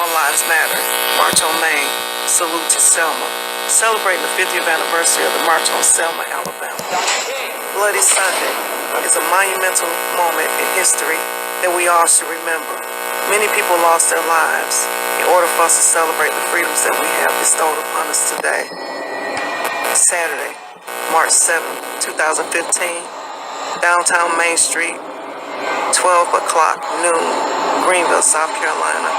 All Lives Matter. March on Main. Salute to Selma. Celebrating the 50th anniversary of the March on Selma, Alabama. Bloody Sunday is a monumental moment in history that we all should remember. Many people lost their lives in order for us to celebrate the freedoms that we have bestowed upon us today. Saturday, March 7th, 2015, downtown Main Street, 12 o'clock noon, Greenville, South Carolina,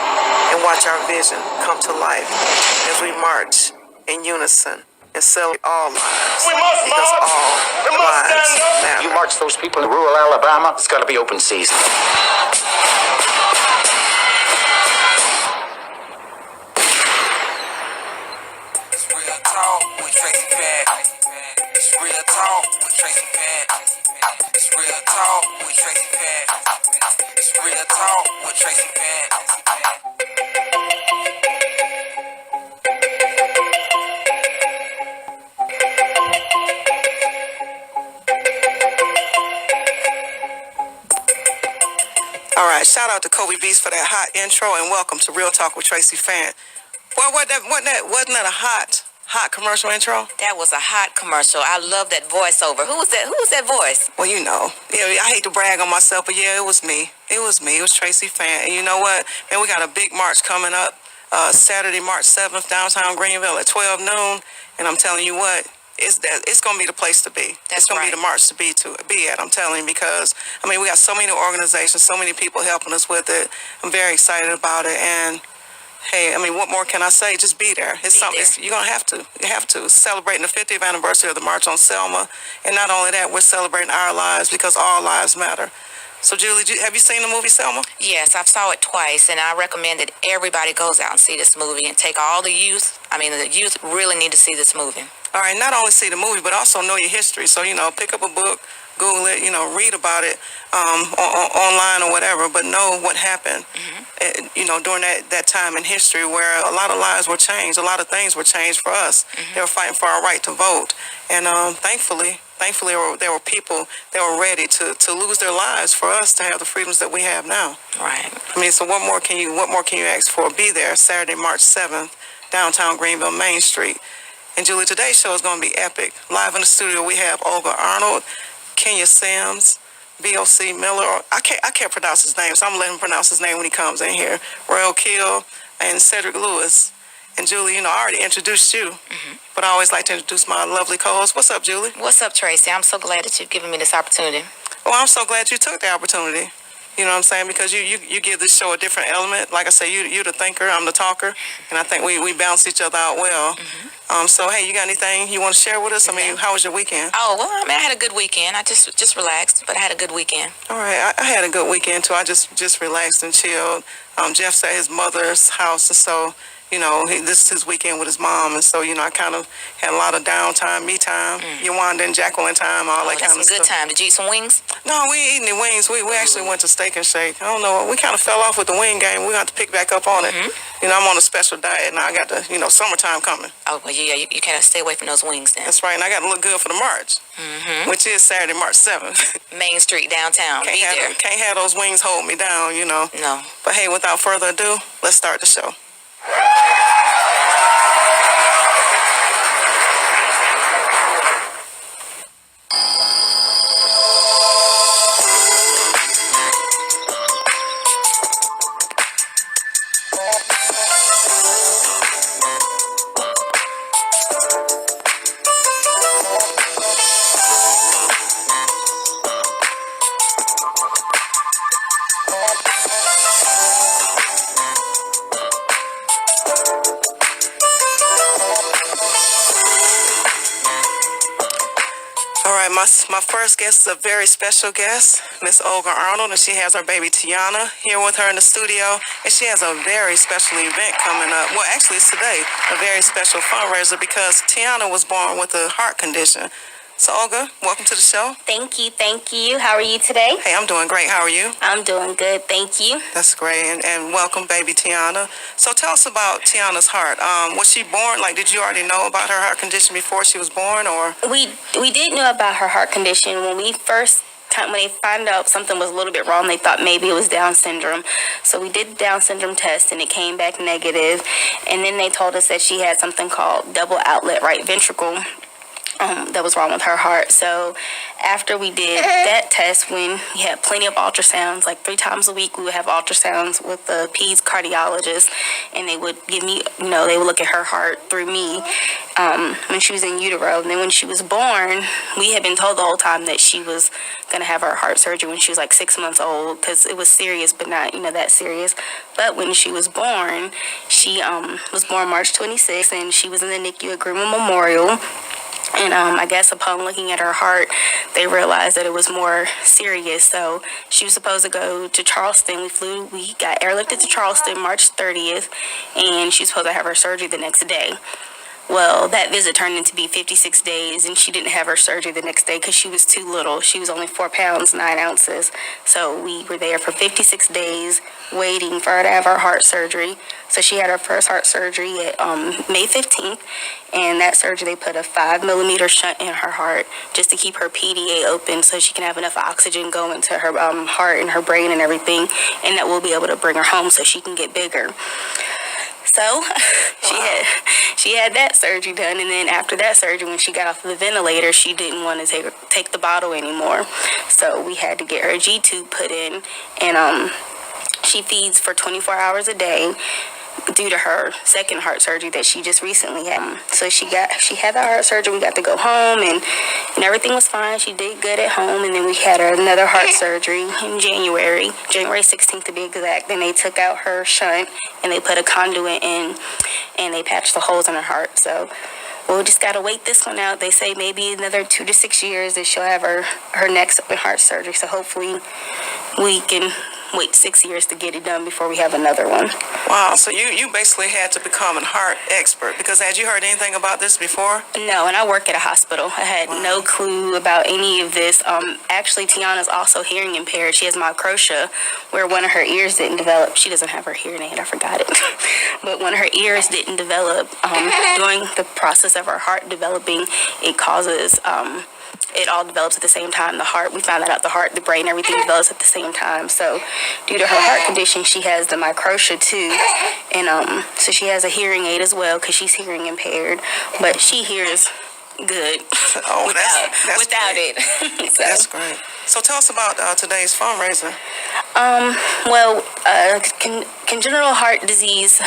and watch our vision come to life as we march in unison and celebrate all lives, because all lives matter. You march those people in rural Alabama, it's got to be open season. It's real talk with Traci Fant. It's real talk with Traci Fant. It's real talk with Traci Fant. It's real talk with Traci Fant. All right, shout out to Kobe Beast for that hot intro, and welcome to Real Talk with Traci Fant. Well, wasn't that a hot commercial intro? That was a hot commercial. I love that voiceover. Who was that? Who was that voice? Well, you know, I hate to brag on myself, but yeah, it was me. It was Traci Fant. And you know what? Man, we got a big march coming up Saturday, March 7th, downtown Greenville at 12 noon. And I'm telling you what, it's going to be the place to be. That's it's going to right. be the march to be at, I'm telling you, because, I mean, we got so many organizations, so many people helping us with it. I'm very excited about it. And hey, I mean, what more can I say? Just be there. It's something. You're gonna have to. You have to celebrating the 50th anniversary of the March on Selma, and not only that, we're celebrating our lives because all lives matter. So, Julie, have you seen the movie Selma? Yes, I've saw it twice, and I recommend that everybody goes out and see this movie and take all the youth. I mean, the youth really need to see this movie. All right, not only see the movie, but also know your history. So, you know, pick up a book, Google it, you know, read about it online or whatever, but know what happened, you know, during that time in history where a lot of lives were changed, a lot of things were changed for us. They were fighting for our right to vote. And thankfully, there were people that were ready to lose their lives for us to have the freedoms that we have now. Right. I mean, so what more can you ask for? Be there Saturday, March 7th, downtown Greenville, Main Street. And Julie, today's show is going to be epic. Live in the studio, we have Olga Arnold, Kenya Sims, B.O.C. Miller. I can't pronounce his name, so I'm going to let him pronounce his name when he comes in here. Keil and Cedric Lewis. And Julie, you know, I already introduced you, but I always like to introduce my lovely co-host. What's up, Julie? What's up, Traci? I'm so glad that you've given me this opportunity. Well, I'm so glad you took the opportunity. You know what I'm saying? Because you give this show a different element. Like I say, you're the thinker, I'm the talker, and I think we balance each other out well. So, hey, you got anything you want to share with us? I mean, how was your weekend? Oh, well, I mean, I had a good weekend. I just relaxed, but I had a good weekend. All right, I had a good weekend, too. I just relaxed and chilled. Jeff's at his mother's house, and so, you know, this is his weekend with his mom, and so, you know, I kind of had a lot of downtime, me time, Yawanda and Jacqueline time, all that kind of stuff. That's some good time. Did you eat some wings? No, we ain't eating any wings. We actually went to Steak and Shake. I don't know. We kind of fell off with the wing game. We're going to have to pick back up on it. You know, I'm on a special diet now. I got the, you know, summertime coming. Oh, well, yeah, you can't stay away from those wings then. That's right. And I got to look good for the march, which is Saturday, March 7th. Main Street, downtown. Can't have those wings hold me down, you know. No. But hey, without further ado, let's start the show. My first guest is a very special guest, Miss Olga Arnold, and she has her baby Tiana here with her in the studio, and she has a very special event coming up. Well, actually, it's today, a very special fundraiser because Tiana was born with a heart condition. So, Olga, welcome to the show. Thank you. How are you today? Hey, I'm doing great. How are you? I'm doing good, thank you. That's great, and welcome, baby Tiana. So tell us about Tiana's heart. Was she born, like, did you already know about her heart condition before she was born, or? We did know about her heart condition when we first when they find out something was a little bit wrong, they thought maybe it was Down syndrome. So we did the Down syndrome test, and it came back negative. And then they told us that she had something called double outlet right ventricle. That was wrong with her heart. So after we did that test, when we had plenty of ultrasounds, like 3 times a week, we would have ultrasounds with the peds cardiologist, and they would give me, they would look at her heart through me when she was in utero. And then when she was born, we had been told the whole time that she was going to have her heart surgery when she was like 6 months old, because it was serious, but not, that serious. But when she was born, she was born March 26th, and she was in the NICU at Greenwood Memorial. And I guess upon looking at her heart, they realized that it was more serious. So she was supposed to go to Charleston. We got airlifted to Charleston March 30th, and she was supposed to have her surgery the next day. Well, that visit turned into be 56 days, and she didn't have her surgery the next day because she was too little. She was only 4 pounds, 9 ounces. So we were there for 56 days waiting for her to have her heart surgery. So she had her first heart surgery at May 15th, and that surgery, they put a 5-millimeter shunt in her heart just to keep her PDA open so she can have enough oxygen going to her heart and her brain and everything, and that we'll be able to bring her home so she can get bigger. So she had that surgery done, and then after that surgery, when she got off of the ventilator, she didn't want to take the bottle anymore. So we had to get her a G-tube put in, and she feeds for 24 hours a day due to her second heart surgery that she just recently had. So she had the heart surgery. We got to go home, and everything was fine. She did good at home, and then we had her another heart surgery in January 16th to be exact. Then they took out her shunt, and they put a conduit in, and they patched the holes in her heart. So we'll just got to wait this one out. They say maybe another 2 to 6 years that she'll have her next open heart surgery. So hopefully we can wait 6 years to get it done before we have another one. Wow, so you basically had to become a heart expert, because had you heard anything about this before? No, and I work at a hospital. I had no clue about any of this. Actually, Tiana's also hearing impaired. She has microtia, where one of her ears didn't develop. She doesn't have her hearing aid, I forgot it. But when her ears didn't develop, during the process of her heart developing, it causes... it all develops at the same time. The heart, we found that out, the heart, the brain, everything develops at the same time. So due to her heart condition, she has the microtia too. And so she has a hearing aid as well because she's hearing impaired. But she hears good without it. So. That's great. So tell us about today's fundraiser. Congenital heart disease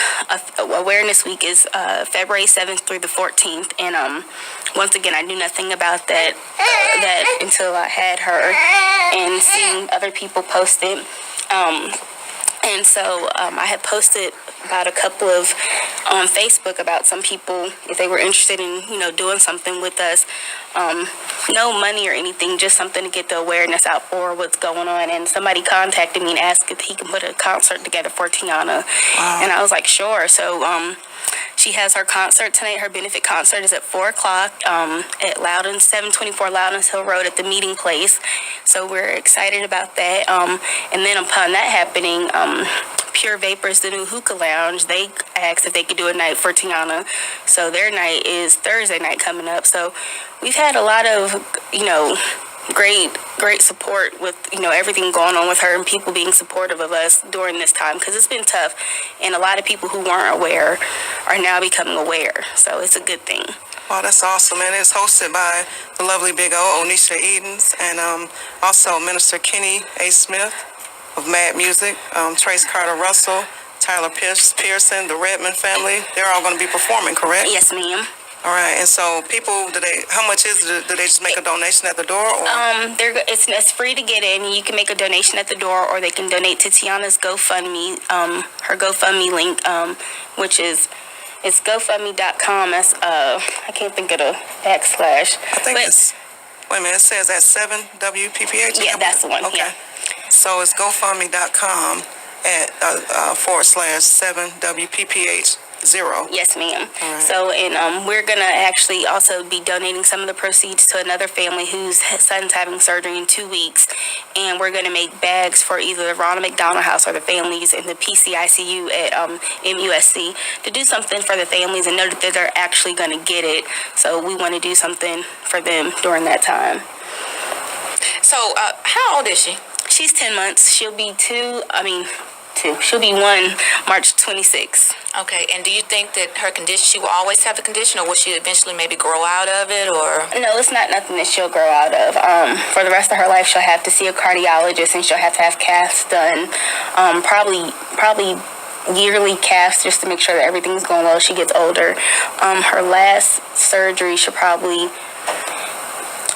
awareness week is February 7th through the 14th, and once again, I knew nothing about that until I had her and seeing other people post it. And so I had posted about a couple of on Facebook about some people, if they were interested in, doing something with us. No money or anything, just something to get the awareness out for what's going on. And somebody contacted me and asked if he could put a concert together for Tiana. Wow. And I was like, sure. So she has her concert tonight. Her benefit concert is at 4 o'clock at Loudon, 724 Loudon Hill Road at the meeting place. So we're excited about that. And then upon that happening, Pure Vapors, the new hookah lounge, they asked if they could do a night for Tiana. So their night is Thursday night coming up. So we've had a lot of, great support with, everything going on with her and people being supportive of us during this time, because it's been tough. And a lot of people who weren't aware are now becoming aware. So it's a good thing. Wow, that's awesome. And it's hosted by the lovely Big O, Onisha Edens, and also Minister Kenny A. Smith of Mad Music, Trace Carter Russell, Tyler Pearson, the Redmond family. They're all going to be performing, correct? Yes, ma'am. All right, and so people, how much is it? Do they just make a donation at the door? Or? It's free to get in. You can make a donation at the door, or they can donate to Tiana's GoFundMe, her GoFundMe link, which is, it's GoFundMe.com. That's, I can't think of the backslash. I think it's, wait a minute, it says at 7WPPH? Yeah, that's the one, okay. yeah. So it's GoFundMe.com at /7WPPH0. Yes, ma'am. Right. So, and we're going to actually also be donating some of the proceeds to another family whose son's having surgery in 2 weeks. And we're going to make bags for either the Ronald McDonald House or the families in the PCICU at MUSC to do something for the families and know that they're actually going to get it. So we want to do something for them during that time. So, how old is she? She's 10 months. She'll be two. She'll be 1 March 26th. Okay, and do you think that her condition, she will always have the condition, or will she eventually maybe grow out of it, or? No, it's not nothing that she'll grow out of. For the rest of her life, she'll have to see a cardiologist, and she'll have to have caths done. Probably yearly caths, just to make sure that everything's going well as she gets older. Her last surgery should probably,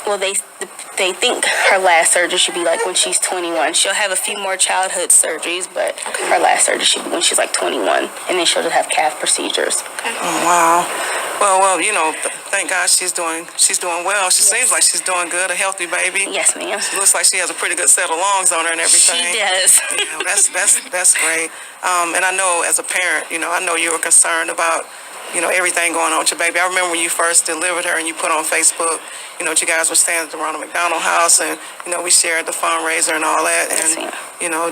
well, they think her last surgery should be like when she's 21. She'll have a few more childhood surgeries, but her last surgery should be when she's like 21, and then she'll just have cath procedures. Oh, wow. Well, thank God she's doing well. She seems like she's doing good, a healthy baby. Yes, ma'am. She looks like she has a pretty good set of lungs on her and everything. She does. Yeah, that's great. And I know as a parent, I know you were concerned about, everything going on with your baby. I remember when you first delivered her and you put on Facebook, that you guys were standing at the Ronald McDonald House, and, we shared the fundraiser and all that. And,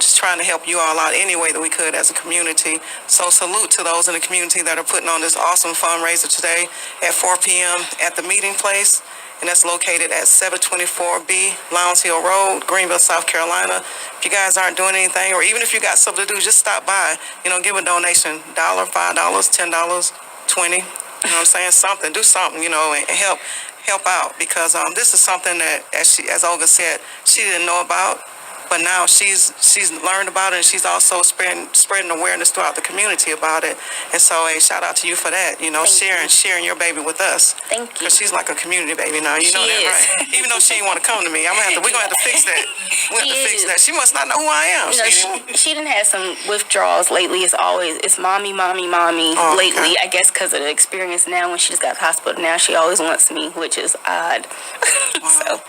just trying to help you all out any way that we could as a community. So salute to those in the community that are putting on this awesome fundraiser today at 4 p.m. at the meeting place. And that's located at 724B Lowndes Hill Road, Greenville, South Carolina. If you guys aren't doing anything, or even if you got something to do, just stop by. Give a donation, $1, $5, $10, 20. You know what I'm saying? Something. Do something, and help out, because this is something that, as Olga said, she didn't know about. But now she's learned about it, and she's also spreading awareness throughout the community about it. And so, hey, shout out to you for that. Sharing your baby with us. Thank you. Because she's like a community baby now. You know She that, is. right? Even though she didn't want to come to me, we're gonna have to fix that. We have to fix that. She must not know who I am. She done had some withdrawals lately. It's mommy lately. Okay. I guess because of the experience now when she just got to the hospital. Now she always wants me, which is odd. Wow. So.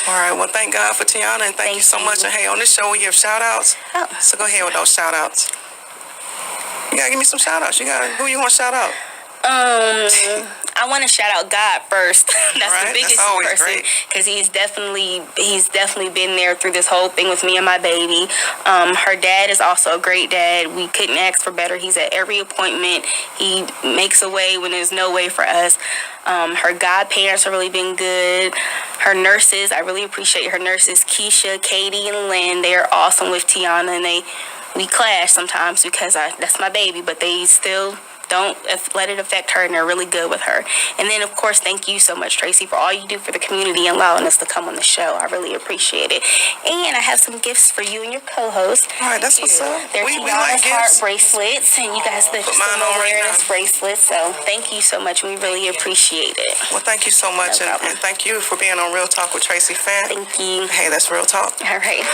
All right, well, thank God for Tiana, and thank you so much. And hey, on this show, we give shout-outs. Oh. So go ahead with those shout-outs. You got to give me some shout-outs. Who you want to shout out? I want to shout out God first. That's Right, the biggest that's always person, great. because he's definitely been there through this whole thing with me and my baby. Her dad is also a great dad. We couldn't ask for better. He's at every appointment. He makes a way when there's no way for us. Her godparents have really been good. Her nurses, I really appreciate her nurses, Keisha, Katie, and Lynn. They are awesome with Tiana, and we clash sometimes because that's my baby, but they still don't let it affect her, and they're really good with her. And then, of course, thank you so much, Traci, for all you do for the community and allowing us to come on the show. I really appreciate it. And I have some gifts for you and your co-host. All right, that's what's up. They're We Tiana's like heart gifts. bracelets, and you guys Put mine on right wearing now. this bracelet. So thank you so much. We really appreciate it. Well, thank you so much, No problem. and thank you for being on Real Talk with Traci Fant. Thank you. Hey, that's Real Talk. All right.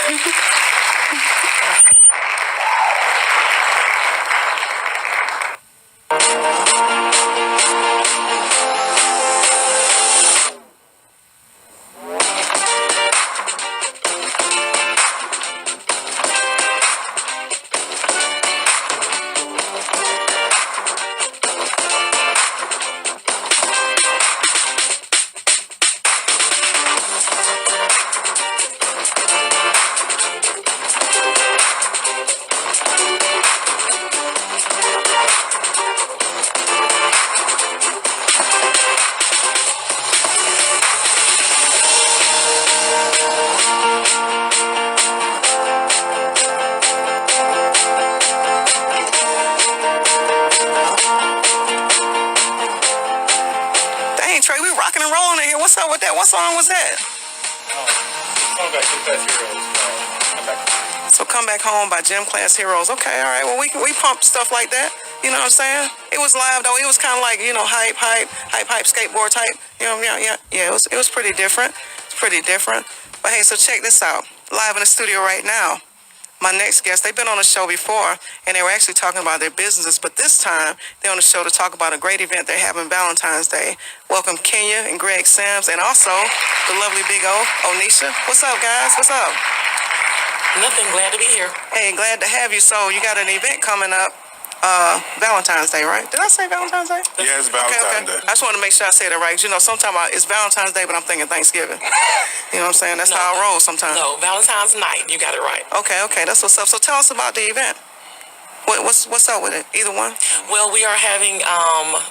Dang, Trey, we rocking and rolling in here. What's up with that? What song was that? So Come Back Home by Gym Class Heroes. Okay, all right. Well, we pump stuff like that. You know what I'm saying? It was live though. It was kind of like, hype skateboard type. Yeah. It was pretty different. It's pretty different. But hey, so check this out. Live in the studio right now. My next guest, they've been on the show before, and they were actually talking about their businesses, but this time they're on the show to talk about a great event they're having Valentine's Day. Welcome Kenya and Greg Sims, and also the lovely Big O, Onisha. What's up, guys? What's up? Nothing. Glad to be here. Hey, glad to have you. So you got an event coming up, Valentine's Day, right? Did I say Valentine's Day? Yeah, it's Valentine's Day. I just want to make sure I said it right. Sometimes it's Valentine's Day, but I'm thinking Thanksgiving. You know what I'm saying? That's how I roll sometimes. No, Valentine's night. You got it right. Okay, that's what's up. So tell us about the event. what's up with it? Either one? Well, we are having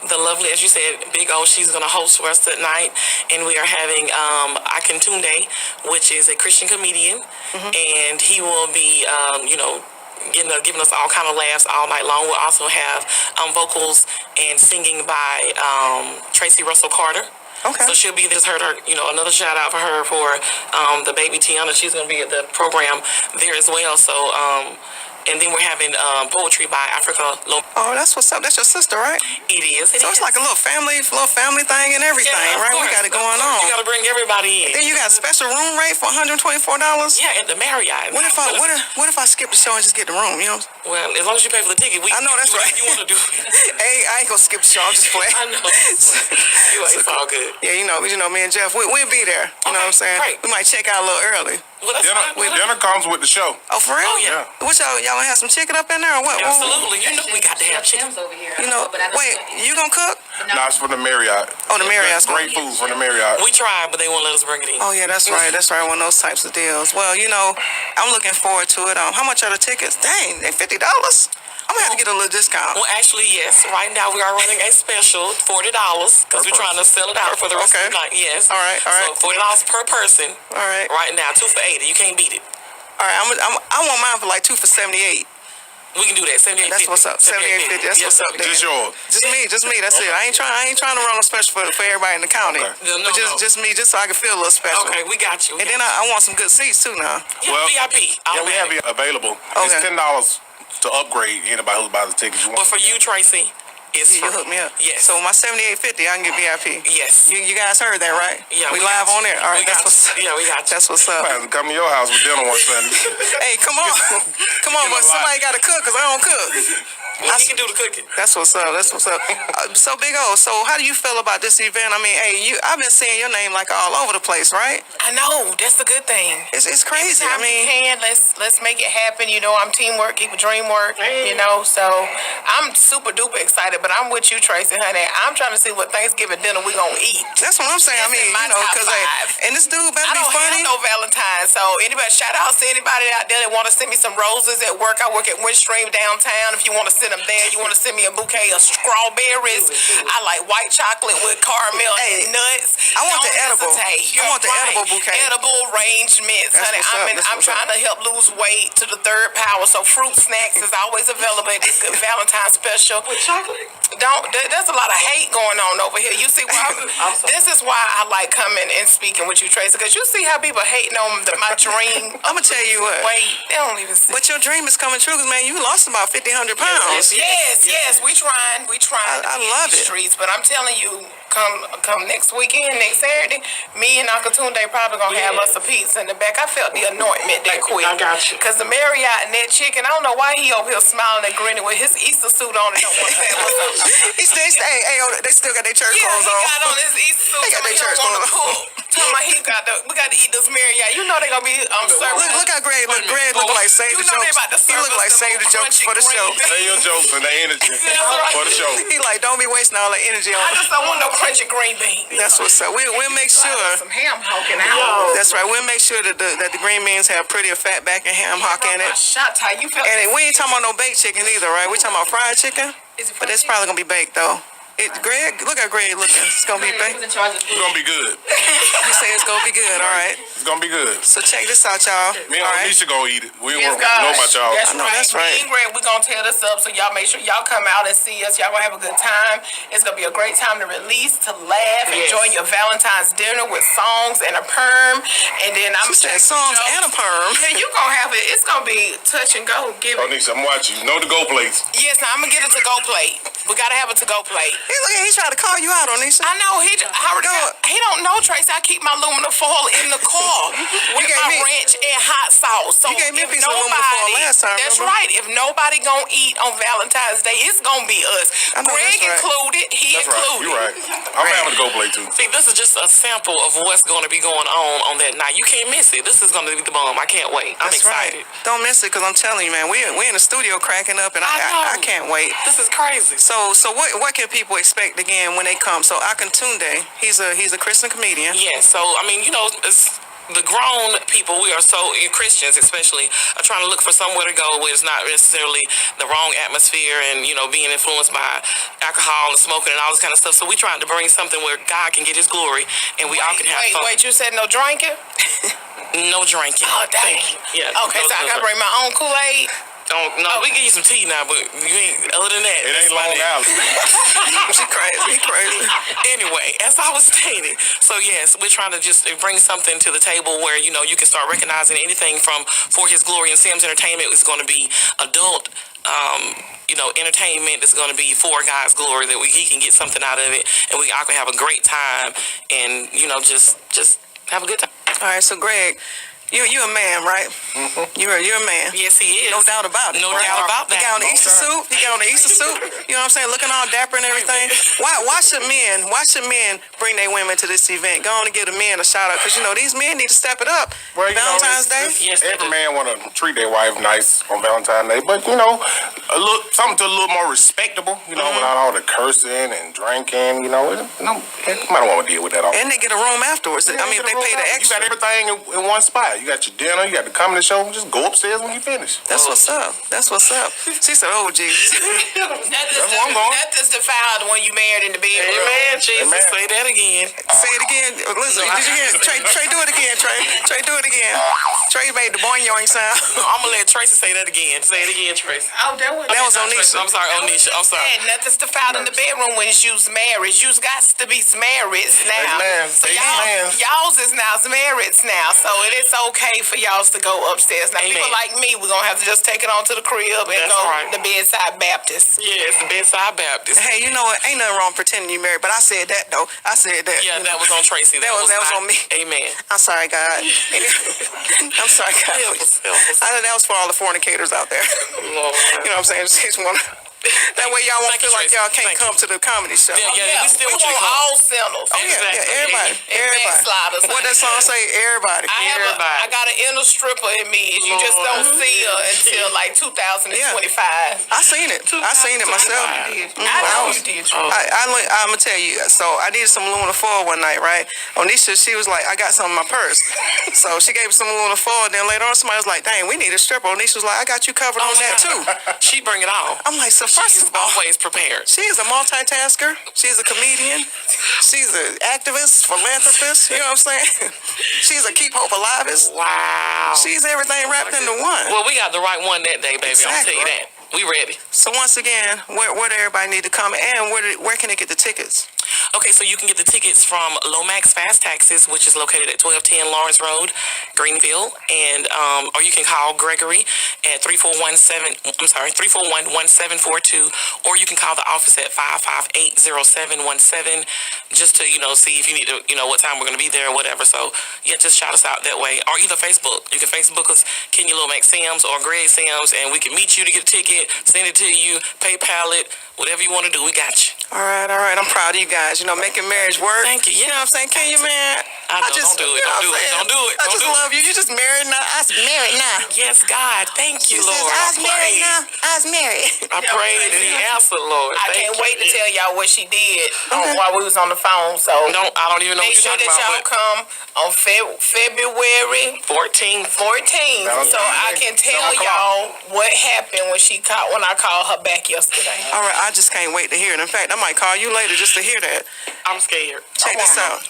the lovely, as you said, Big O. She's going to host for us tonight, and we are having Akintunde, which is a Christian comedian, and he will be, giving us all kind of laughs all night long. We'll also have vocals and singing by Traci Carter. Okay. So she'll be there. Heard her, another shout out for her for the baby Tiana. She's going to be at the program there as well. So, and then we're having poetry by Africa. Oh, that's what's up. That's your sister, right? It is. So it's like a little family thing and everything, Yeah, right? course, We got it of going course. on. You got to bring everybody in. Then you got a special room rate for $124. Yeah, at the Marriott. What if I skip the show and just get the room? You know? Well, as long as you pay for the ticket, I know that's right. You want to do it. Hey, I ain't gonna skip the show. I'm just playing. I know. It's all good. Yeah, me and Jeff, we'll be there. You know what I'm saying? Great. We might check out a little early. Well, that's fine. Dinner comes with the show. Oh, for real? Oh, yeah. What y'all gonna have some chicken up in there or what? Absolutely. You know we got to have chicken. Wait, you gonna cook? No, it's from the Marriott. Oh, the Marriott's Great food from the Marriott. We tried, but they won't let us bring it in. Oh, yeah, that's right. One of those types of deals. Well, I'm looking forward to it. How much are the tickets? Dang, they $50? I'm gonna have to get a little discount. Well, actually, yes. Right now, we are running a special, $40, because we're trying to sell it out for the rest of the night. Yes. All right. So $40 per person. All right. Right now, 2 for $80. You can't beat it. All right, I want mine for like 2 for $78. We can do that. 78.50. That's what's up. 78.50. That's what's up. Just yours. Just me. That's it. I ain't trying to run a special for everybody in the county. Okay. No, But just me, just so I can feel a little special. Okay, we got you. And then I want some good seats too now. Yeah, Well, VIP. Yeah, we have it available. Okay. It's $10 to upgrade anybody who buys the tickets. But for you, Tracy, it's You free. hook me up. Yes. So my $78.50, I can get VIP. Yes. You guys heard that, right? Yeah, We we live got on you. there. All right. We got you. Yeah, we got you. That's what's I up. have to come to your house with dinner one Sunday. Hey, come on, but somebody got to cook because I don't cook. Well, he can do the cooking. That's what's up. So Big O, so how do you feel about this event? I mean, hey, I've been seeing your name like all over the place, right? I know, that's the good thing. It's crazy. I Anytime mean, you can, let's make it happen. I'm teamwork, keep a dream work. So I'm super duper excited. But I'm with you, Tracy, honey. I'm trying to see what Thanksgiving dinner we gonna eat. that's what I'm saying. I That's mean, in my top because five. and this dude better I be don't funny. have no Valentine's, so shout out to anybody out there that want to send me some roses at work. I work at Windstream downtown. If you want to send them there, you want to send me a bouquet of strawberries. I like white chocolate with caramel and nuts. I want Don't the edible. hesitate. I want the You're edible bouquet. Edible arrangements, That's honey. what's up. That's I'm what's trying to help lose weight to the third power, so fruit snacks is always available at this good Valentine's special. With chocolate? There's a lot of hate going on over here. You see why? This is why I like coming and speaking with you, Tracy, because you see how people hating on my dream. I'm gonna tell you what. Wait, they don't even see. But your dream is coming true because, man, you lost about 1,500 pounds. Yes, we trying. I love it. Streets, but I'm telling you, come next weekend, next Saturday, me and Akatunde probably gonna have us a pizza in the back. I felt the anointment that quick. I got you. Cause the Marriott and that chicken, I don't know why he over here smiling and grinning with his Easter suit on and don't want to have us. They still got their church Yeah, clothes he on. got on his Easter suit. They got their church on. clothes. Talking about we got to eat this Marriott. You know they gonna be serving. Look how Greg look. Greg look like Save the You know they Jokes. about to He serve look us like them Save the little Jokes for the crunchy show. green Say your jokes and the energy for the show. He like, don't be wasting all the energy on. I just don't want no crunchy green beans. That's what's up. We'll make sure. Some ham hocking out. That's right. We'll make sure that the green beans have prettier fat back and ham hock in it. Shot tie. You feel? And we ain't talking about no baked chicken either, right? We talking about fried chicken. But it's probably gonna be baked though. Greg, look at Greg looking. It's gonna be baked. It's gonna be good. You say it's gonna be good. All right. It's gonna be good. So check this out, y'all. Me and All right. Anisha gonna eat it. We Yes, won't God. know about y'all. That's I know, right. that's right. Me and Greg, we're going to tear this up, so y'all make sure y'all come out and see us. Y'all going to have a good time. It's going to be a great time to release, to laugh, enjoy your Valentine's dinner with songs and a perm. And then I'm She said songs and a perm. Yeah, you going to have it. It's going to be touch and go. Give it. Anisha, I'm watching you. Know the go plates. Yes, now I'm going to get a to-go plate. We got to have a to-go plate. Hey, look, he tried to call you out on this. I know, he don't know, Tracy. I keep my aluminum foil in the car with gave my me- ranch and hot sauce. So You gave me a if piece of aluminum foil last time, That's remember? right. If nobody gonna eat on Valentine's Day, it's gonna be us. I know, Greg that's right. included. He That's right. included. You're right. I'm having a go plate too. See, this is just a sample of what's going to be going on that night. You can't miss it. This is going to be the bomb. I can't wait. I'm That's excited. right. Don't miss it because I'm telling you, man, we're in the studio cracking up, and I can't wait. This is crazy. So what can people expect again when they come? So Akintunde, he's a Christian comedian. Yeah, so, I mean, the grown people, we are so, Christians especially, are trying to look for somewhere to go where it's not necessarily the wrong atmosphere and, being influenced by alcohol and smoking and all this kind of stuff. So we trying to bring something where God can get his glory and we all can have fun. Wait, you said no drinking? No drinking. Oh, dang. Yeah. Okay, so I gotta bring my own Kool-Aid? No, we give you some tea now, but you ain't, other than that. It ain't Long Island. She crazy. Anyway, as I was stating, so yes, we're trying to just bring something to the table where, you can start recognizing anything from For His Glory, and Sam's Entertainment is going to be adult, entertainment is going to be for God's glory, that he can get something out of it, and we all can have a great time, and, just have a good time. All right, so Greg, you a man, right? Mm-hmm. You're a man. Yes, he is. No doubt about it. No doubt about that. He got on the Easter suit. You know what I'm saying? Looking all dapper and everything. Why should men bring their women to this event? Go on and give the men a shout out, because these men need to step it up. Well, Valentine's Day. Yes, every man want to treat their wife nice on Valentine's Day, but something to a little more respectable. Without all the cursing and drinking. I don't want to deal with that all. And they get a room afterwards. Yeah, I mean, if they pay the extra. You got everything in one spot. You got your dinner, you got the comedy show, just go upstairs when you finish. That's what's up. She said, oh, Jesus. Nothing's defiled when you married in the bedroom. Amen, Jesus. Amen. Say that again. Say it again. Listen, did you hear it? Trey, do it again, Trey. Trey, do it again. Trey made the boing-yoing sound. I'm going to let Tracy say that again. Say it again, Tracy. Oh, that was Onisha. I'm sorry, Onisha. I'm sorry. Nothing's defiled in the bedroom when you's married. You's got to be married now. Amen. So Amen. y'all's is now married now. So it is okay for y'all to go upstairs. Now, Amen. people like me, we're going to have to just take it on to the crib and That's go right. the bedside Baptist. Yes, the bedside Baptist. Hey, you know what? Ain't nothing wrong pretending you married, but I said that, though. I said that. Yeah, that was on Tracy. That was not- on me. Amen. I'm sorry, God. I'm sorry, God. Help us. I know that was for all the fornicators out there. Lord. You know what I'm saying? Just that way y'all won't Thank you, feel like Tracy. y'all can't Thank come to the comedy show. Yeah, we still we want you to want come. all sinners. Oh, yeah, Exactly. everybody. backsliders. What that song say? Everybody. I got an inner stripper in me. You just don't see her until like 2025. I seen it myself. I know you did. I'm gonna tell you. So I needed some Luna foil one night, right? Onisha, she was like, I got some in my purse. So she gave me some Luna foil. Then later on, somebody was like, dang, we need a stripper. Onisha was like, I got you covered on that too. She bring it on. I'm like, so first She's of all, always prepared. she is a multitasker. She's a comedian. She's an activist, philanthropist. You know what I'm saying? She's a keep hope aliveist. Wow. She's everything wrapped into one. Well, we got the right one that day, baby. Exactly. I'll tell you that. We ready. So once again, where do everybody need to come, and where can they get the tickets? Okay, so you can get the tickets from Lomax Fast Taxes, which is located at 1210 Lawrence Road, Greenville, and or you can call Gregory at 341-1742, or you can call the office at 558-0717, just to see if you need to what time we're going to be there or whatever. So yeah, just shout us out that way, or either Facebook. You can Facebook us, Kenya Lomax Sims or Greg Sims, and we can meet you to get a ticket, send it to you, PayPal it, whatever you want to do, we got you. All right. I'm proud of you guys. Making marriage work. Thank you. You know what I'm saying? Kenya, man. I know, don't do it. Don't do it. Don't do it. I Don't just do it. love you. You just married now. I was married now. Yes, God. Thank you, She Lord. says, I was married prayed. now. I was married. I prayed and He answered, Lord. I Thank can't you. wait to tell y'all what she did while we was on the phone. So I don't even know make what sure you're that talking y'all about. come on February 14th. 14th, so I can tell y'all what happened when I called her back yesterday. All right. I just can't wait to hear it. In fact, I might call you later just to hear that. I'm scared. Check this out.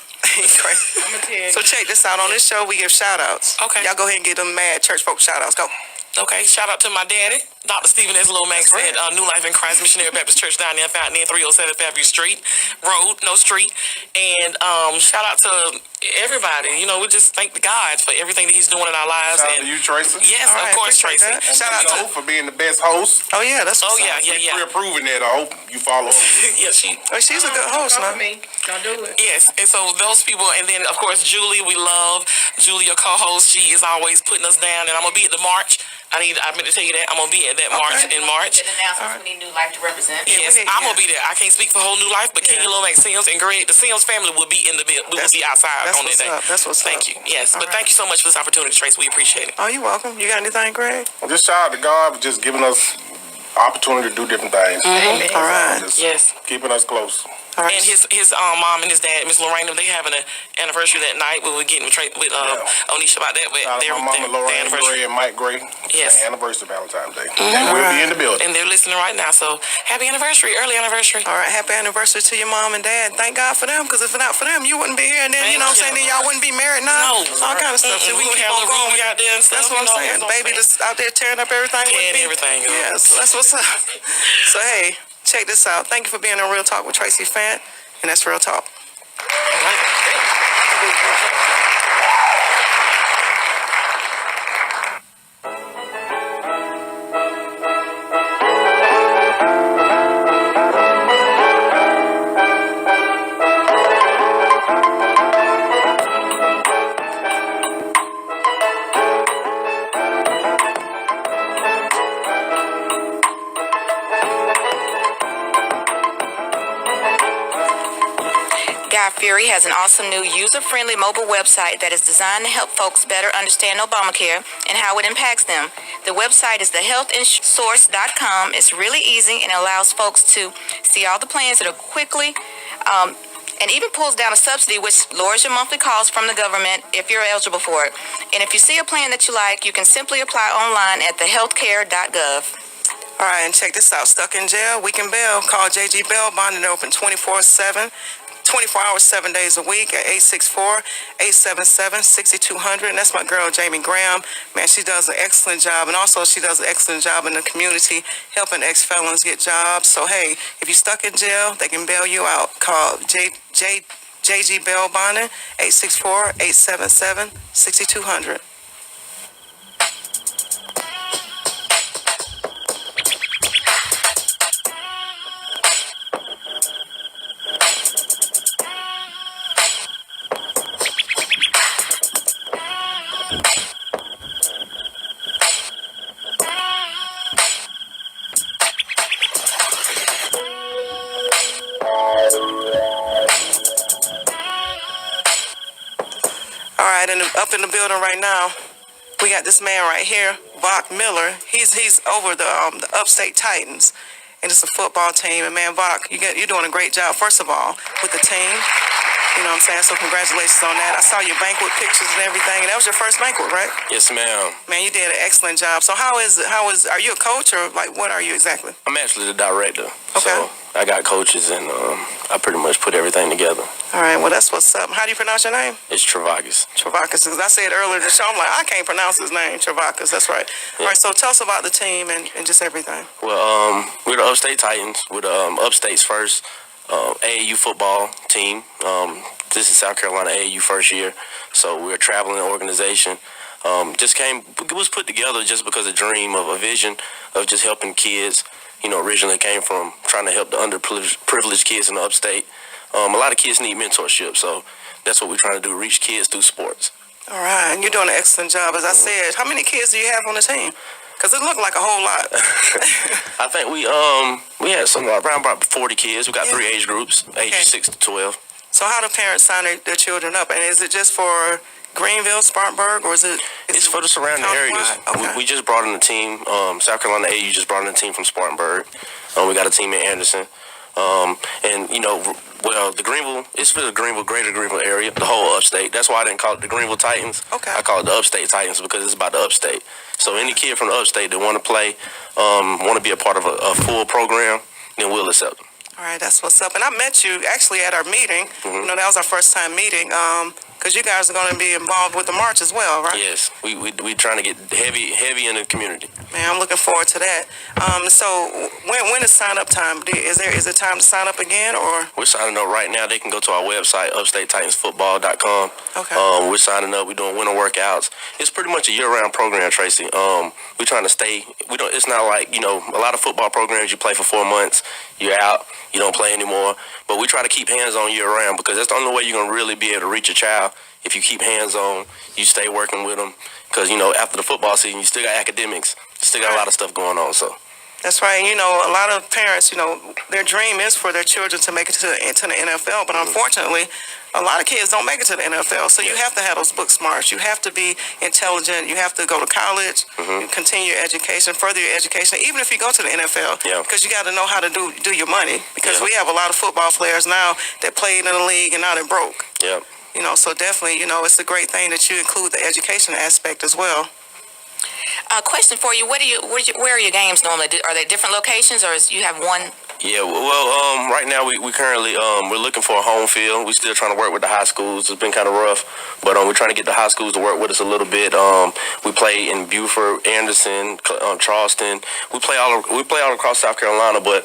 So check this out. On this show, we give shout-outs. Okay. Y'all go ahead and give them mad church folk shout-outs. Go. Okay, shout out to my daddy, Dr. Stephen S. Lomax at New Life in Christ Missionary Baptist Church down there, Fountain Inn, 307 Fairview Street, Road, no street. And shout out to everybody. We just thank God for everything that He's doing in our lives. Shout out to you, Tracy. Yes, All of right, course, appreciate Tracy. that. Shout out to. for being the best host. Oh yeah, that's. Oh, what's up. yeah. We're approving that. I hope you follow up. Yeah, Oh, she's a good host, Don't man. do it. Yes, and so those people, and then of course Julie, we love Julie, your co-host. She is always putting us down, and I'm gonna be at the march. I meant to tell you that I'm gonna be at that march in March. An announcement, we need New Life to represent. Yes, I'm gonna be there. I can't speak for whole New Life, but Kenya Lomax Sims and Greg, the Sims family will be in the we will be outside That's on that what's day. up. That's what's Thank up. you. Yes, but thank you so much for this opportunity, Trace. We appreciate it. Oh, you're welcome. You got anything, Greg? Well, just shout out to God for just giving us opportunity to do different things. All right. Just Yes. keeping us close. All right. And his mom and his dad, Miss Lorraine, they having an anniversary that night. We were getting with Onisha about that, but My mama Lorraine Gray and Mike Gray. Yes. Their anniversary Valentine's Day. And we'll be in the building. And they're listening right now. So happy anniversary, early anniversary. All right, happy anniversary to your mom and dad. Thank God for them, because if not for them, you wouldn't be here. And then, you know what I'm saying, then y'all wouldn't be married now. No. All kind of stuff. So we We keep have on the going. room out there and That's stuff. what I'm saying. Baby just out there tearing up everything. Tearing everything up. Yes, that's what's up. So, hey, check this out. Thank you for being on Real Talk with Traci Fant, and that's Real Talk. Guy Fieri has an awesome new user-friendly mobile website that is designed to help folks better understand Obamacare and how it impacts them. The website is thehealthsource.com. It's really easy and allows folks to see all the plans that are quickly, and even pulls down a subsidy which lowers your monthly costs from the government if you're eligible for it. And if you see a plan that you like, you can simply apply online at thehealthcare.gov. All right, and check this out. Stuck in jail? We can bail. Call JG Bail Bond, and they're open 24/7. 24 hours, 7 days a week at 864-877-6200. And that's my girl, Jamie Graham. Man, she does an excellent job. And also, she does an excellent job in the community, helping ex-felons get jobs. So, hey, if you're stuck in jail, they can bail you out. Call JG Bail Bonding, 864-877-6200. All right, and up in the building right now, we got this man right here, Bach Miller. He's over the Upstate Titans, and it's a football team. And man, Bach, you're doing a great job, first of all, with the team. You know what I'm saying? So congratulations on that. I saw your banquet pictures and everything, and that was your first banquet, right? Yes, ma'am. Man, you did an excellent job. So are you a coach, or like what are you exactly? I'm actually the director. Okay. So I got coaches, and I pretty much put everything together. All right, well, that's what's up. How do you pronounce your name? It's Travakis. Travakis, because I said earlier in the show, I'm like, I can't pronounce his name, Travakis. That's right. Yeah. All right, so tell us about the team and just everything. Well, we're the Upstate Titans. We're the Upstate's first AAU football team. This is South Carolina AAU first year, so we're a traveling organization. It was put together just because of a dream of a vision of just helping kids. You know, originally came from trying to help the underprivileged kids in the Upstate. A lot of kids need mentorship, so that's what we're trying to do, reach kids through sports. All right, and you're doing an excellent job. As I said, how many kids do you have on the team? Because it looked like a whole lot. I think we had something around about 40 kids. We got 3 age groups, ages 6 to 12. So how do parents sign their children up? And is it just for Greenville, Spartanburg, or is it? It's for the surrounding areas. Okay. We just brought in a team. South Carolina AU just brought in a team from Spartanburg. We got a team in Anderson. And, you know, well, the Greenville, it's for the greater Greenville area, the whole Upstate. That's why I didn't call it the Greenville Titans. Okay. I call it the Upstate Titans because it's about the Upstate. So any kid from the Upstate that want to play, want to be a part of a full program, then we'll accept them. All right, that's what's up. And I met you actually at our meeting. Mm-hmm. You know, that was our first time meeting. Because you guys are going to be involved with the march as well, right? Yes, we trying to get heavy in the community. Man, I'm looking forward to that. So when is sign up time? Is it time to sign up again, or? We're signing up right now. They can go to our website, upstatetitansfootball.com. Okay. We're signing up. We're doing winter workouts. It's pretty much a year-round program, Tracy. We're trying to stay. It's not like, you know, a lot of football programs you play for 4 months, you're out, you don't play anymore. But we try to keep hands-on year-round because that's the only way you're going to really be able to reach a child. If you keep hands-on, you stay working with them. Because, you know, after the football season, you still got academics. You still got a lot of stuff going on, so. That's right. You know, a lot of parents, you know, their dream is for their children to make it to the NFL, but unfortunately, a lot of kids don't make it to the NFL. So you have to have those book smarts. You have to be intelligent. You have to go to college, continue your education, further your education, even if you go to the NFL, because you got to know how to do your money. Because we have a lot of football players now that played in the league and now they're broke. Yeah. You know, so definitely, you know, it's a great thing that you include the education aspect as well. Question for you: where are your games normally? Are they different locations, or you have one? Yeah, well, right now we currently we're looking for a home field. We're still trying to work with the high schools. It's been kind of rough, but we're trying to get the high schools to work with us a little bit. We play in Beaufort, Anderson, Charleston. We play all across South Carolina, but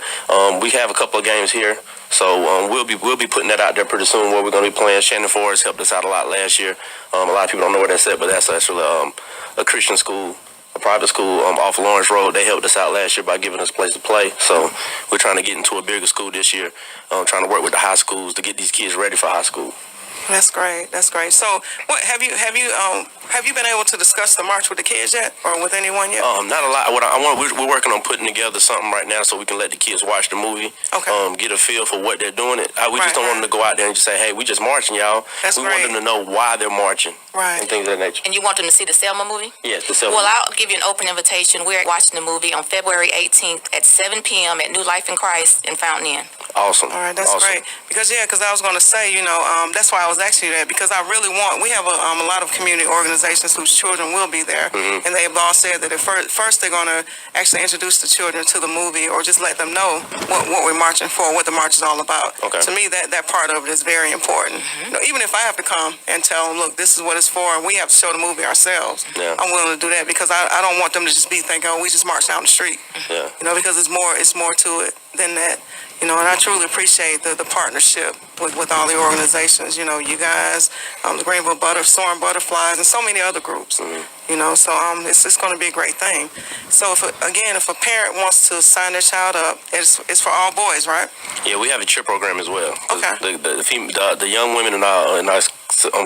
we have a couple of games here. So we'll be putting that out there pretty soon where we're going to be playing. Shannon Forest helped us out a lot last year. A lot of people don't know where that's at, but that's actually a Christian school, a private school off Lawrence Road. They helped us out last year by giving us a place to play. So we're trying to get into a bigger school this year, trying to work with the high schools to get these kids ready for high school. That's great. That's great. So, what have you been able to discuss the march with the kids yet, or with anyone yet? Not a lot. We're working on putting together something right now so we can let the kids watch the movie. Okay. Get a feel for what they're doing. We just don't want them to go out there and just say, "Hey, we just marching, y'all." We want them to know why they're marching. Right. And things of that nature. And you want them to see the Selma movie? Yes, the Selma. Well, I'll give you an open invitation. We're watching the movie on February 18th at 7 p.m. at New Life in Christ in Fountain Inn. Awesome. All right, that's great. Because I was going to say, you know, that's why I was asking you that, because I really we have a lot of community organizations whose children will be there, and they've all said that first they're going to actually introduce the children to the movie, or just let them know what we're marching for, what the march is all about. Okay. To me, that part of it is very important. You know, even if I have to come and tell them, look, this is what it's for, and we have to show the movie ourselves, I'm willing to do that, because I don't want them to just be thinking, oh, we just march down the street. Yeah. You know, because it's more to it than that. You know, and I truly appreciate the partnership with all the organizations. You know, you guys, the Greenville Soaring Butterflies, and so many other groups. You know, so it's going to be a great thing. So if a parent wants to sign their child up, it's for all boys, right? Yeah, we have a cheer program as well. Okay. The young women in our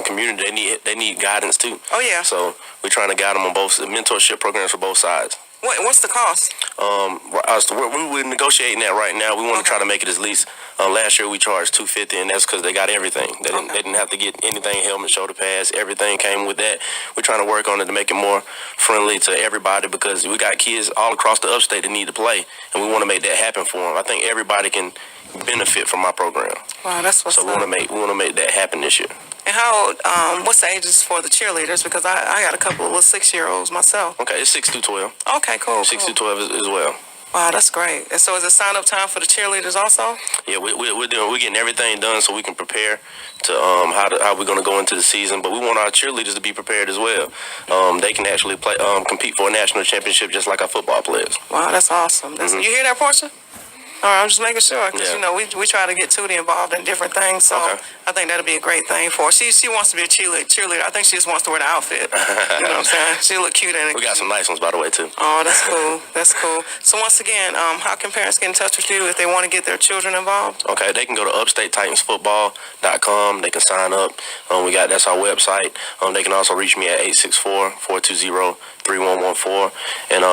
community, they need guidance too. Oh yeah. So we're trying to guide them on both the mentorship programs for both sides. What's the cost? We're negotiating that right now. We want to try to make it at least. Last year we charged $250, and that's because they got everything. They didn't have to get anything, helmet, shoulder pads. Everything came with that. We're trying to work on it to make it more friendly to everybody, because we got kids all across the upstate that need to play, and we want to make that happen for them. I think everybody can benefit from our program. Wow, that's what's up. So we want to make that happen this year. And what's the ages for the cheerleaders? Because I got a couple of little 6-year-olds myself. Okay, it's 6 through 12. Okay, cool. 6 through 12 as well. Wow, that's great. And so is it sign up time for the cheerleaders also? Yeah, we're getting everything done so we can prepare to how we're going to go into the season. But we want our cheerleaders to be prepared as well. They can actually play compete for a national championship just like our football players. Wow, that's awesome. You hear that, Portia? All right, I'm just making sure, because, you know, we try to get Tootie involved in different things, so I think that'll be a great thing for her. She wants to be a cheerleader. I think she just wants to wear the outfit. You know what I'm saying? She look cute in it. We got some nice ones, by the way, too. Oh, that's cool. That's cool. So once again, how can parents get in touch with you if they want to get their children involved? Okay, they can go to upstatetitansfootball.com. They can sign up. That's our website. They can also reach me at 864-420-3114, and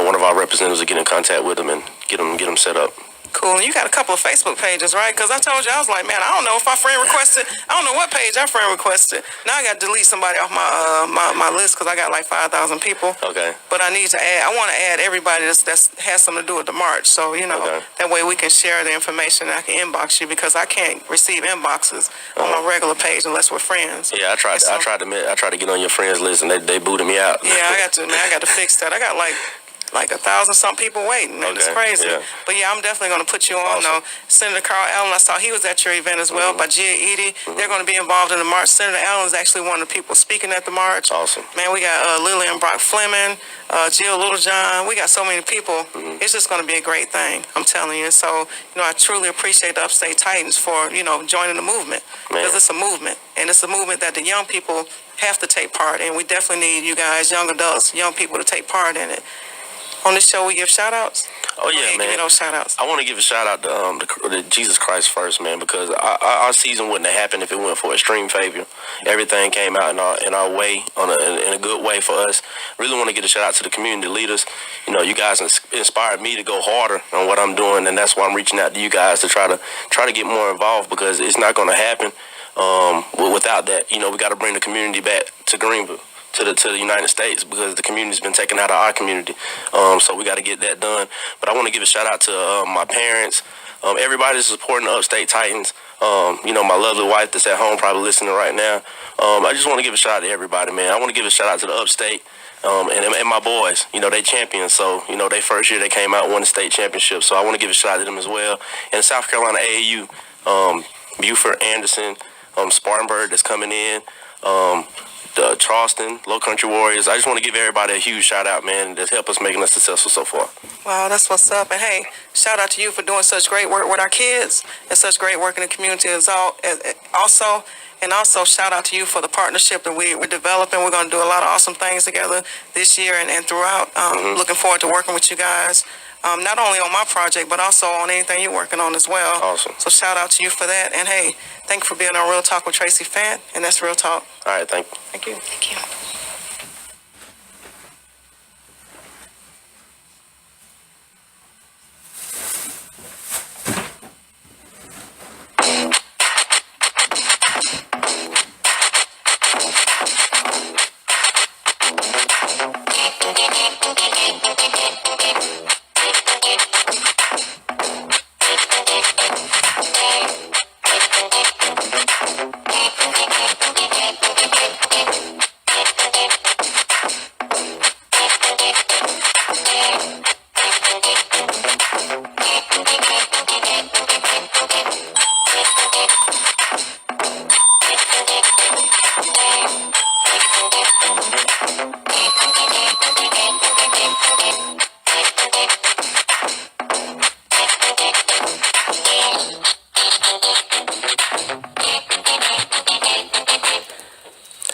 one of our representatives will get in contact with them and get them set up. Cool. And you got a couple of Facebook pages, right? Because I told you, I was like, man, I don't know if I friend requested. I don't know what page I friend requested. Now I got to delete somebody off my list, because I got like 5,000 people. Okay. But I want to add everybody that has something to do with the march. So, that way we can share the information, and I can inbox you, because I can't receive inboxes on my regular page unless we're friends. Yeah, I tried to get on your friends list, and they booted me out. Yeah, I got to fix that. I got like 1,000-something people waiting, man. It's crazy. Yeah. But yeah, I'm definitely going to put you on. Awesome. Senator Carl Allen, I saw he was at your event as well, by Gia Edie. They're going to be involved in the march. Senator Allen is actually one of the people speaking at the march. Awesome. Man, we got Lillian Brock Fleming, Jill Littlejohn. We got so many people. It's just going to be a great thing, I'm telling you. So, I truly appreciate the Upstate Titans for, joining the movement. Because it's a movement. And it's a movement that the young people have to take part in. We definitely need you guys, young adults, young people, to take part in it. On this show, we give shout-outs? Oh Go yeah, ahead, man. give me those shout outs. I want to give a shout out to Jesus Christ first, man, because our season wouldn't have happened if it went for extreme favor. Everything came out in our way, in a good way for us. Really want to get a shout out to the community leaders. You know, you guys inspired me to go harder on what I'm doing, and that's why I'm reaching out to you guys to try to get more involved, because it's not going to happen without that. You know, we got to bring the community back to Greenville. To the United States, because the community's been taken out of our community. So we got to get that done. But I want to give a shout out to my parents, everybody that's supporting the Upstate Titans. You know, my lovely wife that's at home probably listening right now. I just want to give a shout out to everybody, man. I want to give a shout out to the Upstate and my boys. You know, they champions. So, you know, they first year they came out and won the state championship. So I want to give a shout out to them as well. And South Carolina AAU, Buford, Anderson, Spartanburg that's coming in. Charleston, Low Country Warriors. I just want to give everybody a huge shout out, man, that's helped us making us successful so far. Wow, that's what's up. And hey, shout out to you for doing such great work with our kids and such great work in the community also. And also shout out to you for the partnership that we're developing. We're going to do a lot of awesome things together this year and throughout. Looking forward to working with you guys. Not only on my project, but also on anything you're working on as well. Awesome. So shout out to you for that. And hey, thank you for being on Real Talk with Traci Fant. And that's Real Talk. All right, thank you. Thank you. Thank you.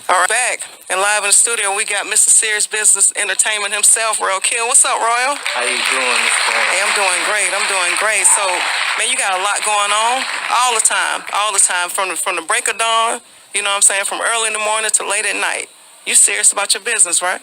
All right, back and live in the studio, we got Mr. Serious Business Entertainment himself, Keil. What's up, Royal? How you doing this morning? Hey, I'm doing great. So, man, you got a lot going on all the time, from the break of dawn, you know what I'm saying, from early in the morning to late at night. You serious about your business, right?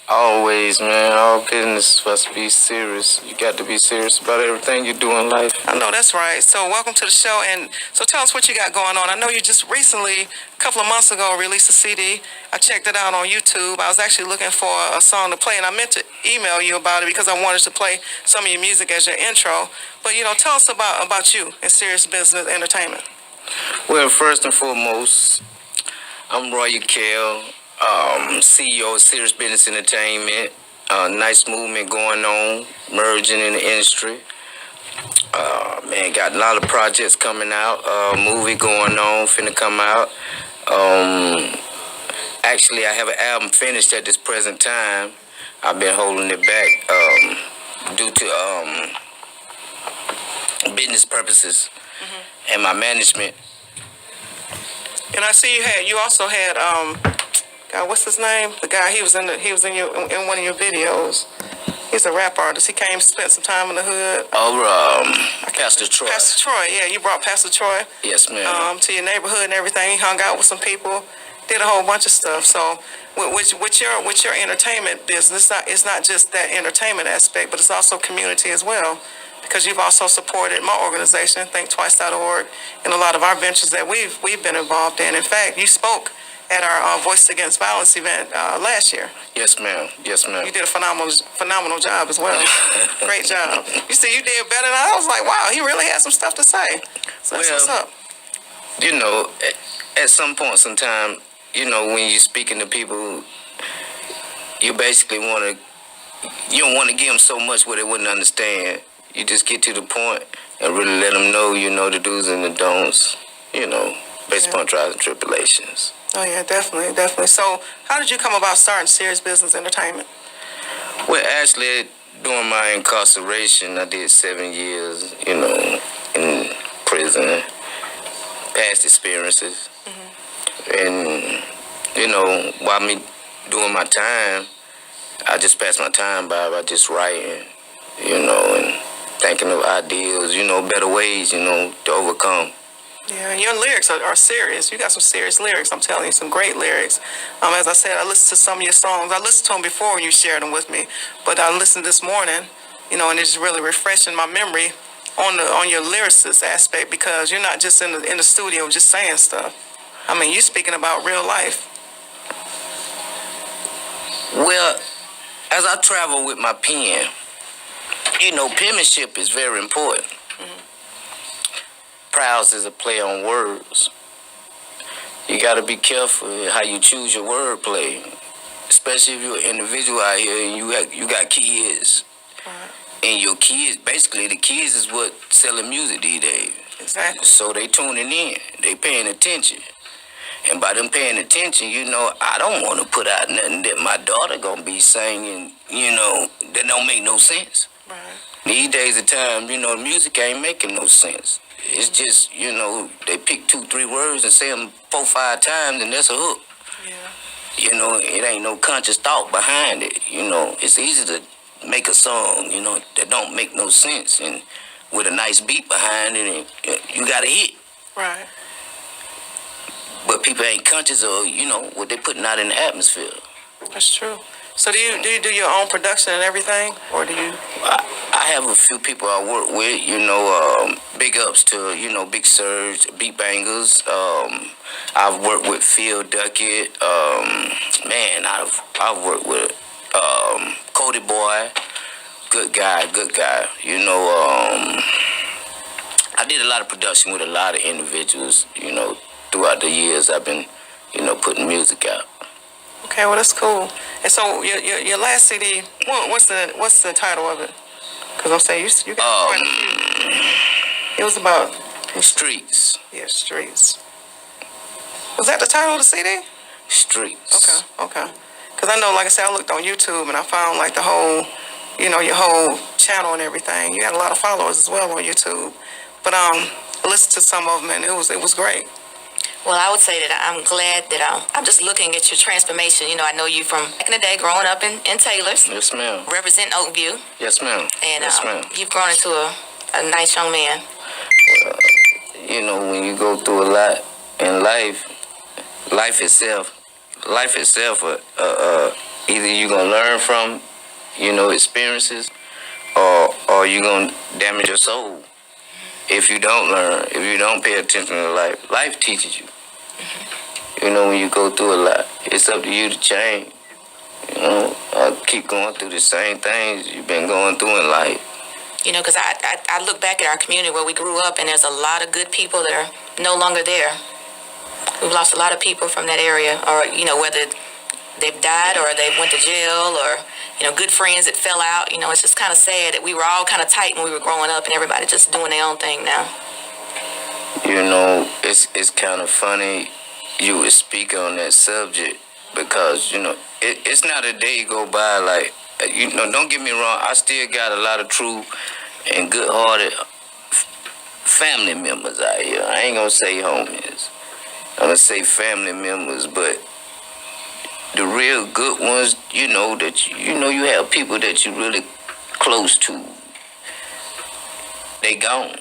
Always, man. All business is supposed to be serious. You got to be serious about everything you do in life. I know that's right. So welcome to the show. And so tell us what you got going on. I know you just recently, a couple of months ago, released a CD. I checked it out on YouTube. I was actually looking for a song to play, and I meant to email you about it because I wanted to play some of your music as your intro. But, you know, tell us about you in Serious Business Entertainment. Well, first and foremost, I'm Roy Keil, CEO of Serious Business Entertainment. Nice movement going on, merging in the industry. Man, got a lot of projects coming out. Movie going on, finna come out. Actually, I have an album finished at this present time. I've been holding it back due to business purposes and my management. And I see you also had God, what's his name? The guy, he was in one of your videos. He's a rap artist. He came, spent some time in the hood. Pastor Troy. Pastor Troy, yeah. You brought Pastor Troy. Yes, ma'am. To your neighborhood and everything. He hung out with some people, did a whole bunch of stuff. So, with your entertainment business, it's not just that entertainment aspect, but it's also community as well. Because you've also supported my organization, ThinkTwice.org, and a lot of our ventures that we've been involved in. In fact, you spoke at our Voice Against Violence event last year. Yes, ma'am. Yes, ma'am. You did a phenomenal job as well. Great job. You said you did better than I was like, wow, he really had some stuff to say. So that's what's up. You know, at some points in time, you know, when you're speaking to people, you basically you don't want to give them so much where they wouldn't understand. You just get to the point and really let them know, you know, the do's and the don'ts, you know, based upon trials and tribulations. Oh, yeah, definitely. So, how did you come about starting Serious Business Entertainment? Well, actually, during my incarceration, I did 7 years, you know, in prison, past experiences. And, you know, while me doing my time, I just passed my time by just writing, and thinking of ideas, better ways, to overcome. Yeah, your lyrics are serious. You got some serious lyrics. I'm telling you, some great lyrics. As I said, I listened to some of your songs. I listened to them before when you shared them with me, but I listened this morning, and it's really refreshing my memory on your lyricist aspect, because you're not just in the studio just saying stuff. I mean, you're speaking about real life. Well, as I travel with my pen, penmanship is very important. Prowess is a play on words. You got to be careful how you choose your wordplay, especially if you're an individual out here and you got kids. And your kids, basically the kids is what selling music these days. Exactly. So they tuning in, they paying attention. And by them paying attention, I don't want to put out nothing that my daughter gonna be singing, that don't make no sense. Right. These days of time, music ain't making no sense. It's just, they pick 2-3 words and say them 4-5 times and that's a hook. Yeah. It ain't no conscious thought behind it. It's easy to make a song, that don't make no sense, and with a nice beat behind it, and you got a hit. Right. But people ain't conscious of, what they putting out in the atmosphere. That's true. So do you do your own production and everything, or do you? I have a few people I work with, big ups to, Big Surge, Beat Bangers. I've worked with Phil Duckett. I've worked with Cody Boy, good guy. I did a lot of production with a lot of individuals, throughout the years I've been, putting music out. Okay, well that's cool. And so your last CD, what's the title of it? Because I'm saying you got quite a few. It was about Streets. Yeah, Streets. Was that the title of the CD? Streets. Okay. Because I know, like I said, I looked on YouTube and I found like the whole, your whole channel and everything. You got a lot of followers as well on YouTube. But I listened to some of them and it was great. Well, I would say that I'm glad that I'm just looking at your transformation. I know you from back in the day, growing up in Taylor's. Yes, ma'am. Representing Oakview. Yes, ma'am. And yes, ma'am. You've grown into a nice young man. When you go through a lot in life itself, either you're going to learn from, experiences, or you're going to damage your soul. If you don't learn, if you don't pay attention to life teaches you. When you go through a lot, it's up to you to change. I keep going through the same things you've been going through in life. Because I look back at our community where we grew up, and there's a lot of good people that are no longer there. We've lost a lot of people from that area, or, whether they've died or they went to jail, or, good friends that fell out. It's just kind of sad that we were all kind of tight when we were growing up and everybody just doing their own thing now. It's kind of funny you would speak on that subject because, it's not a day go by like, don't get me wrong, I still got a lot of true and good-hearted family members out here. I ain't gonna say homies. I'm gonna say family members, but the real good ones, that you have people that you really close to. They gone.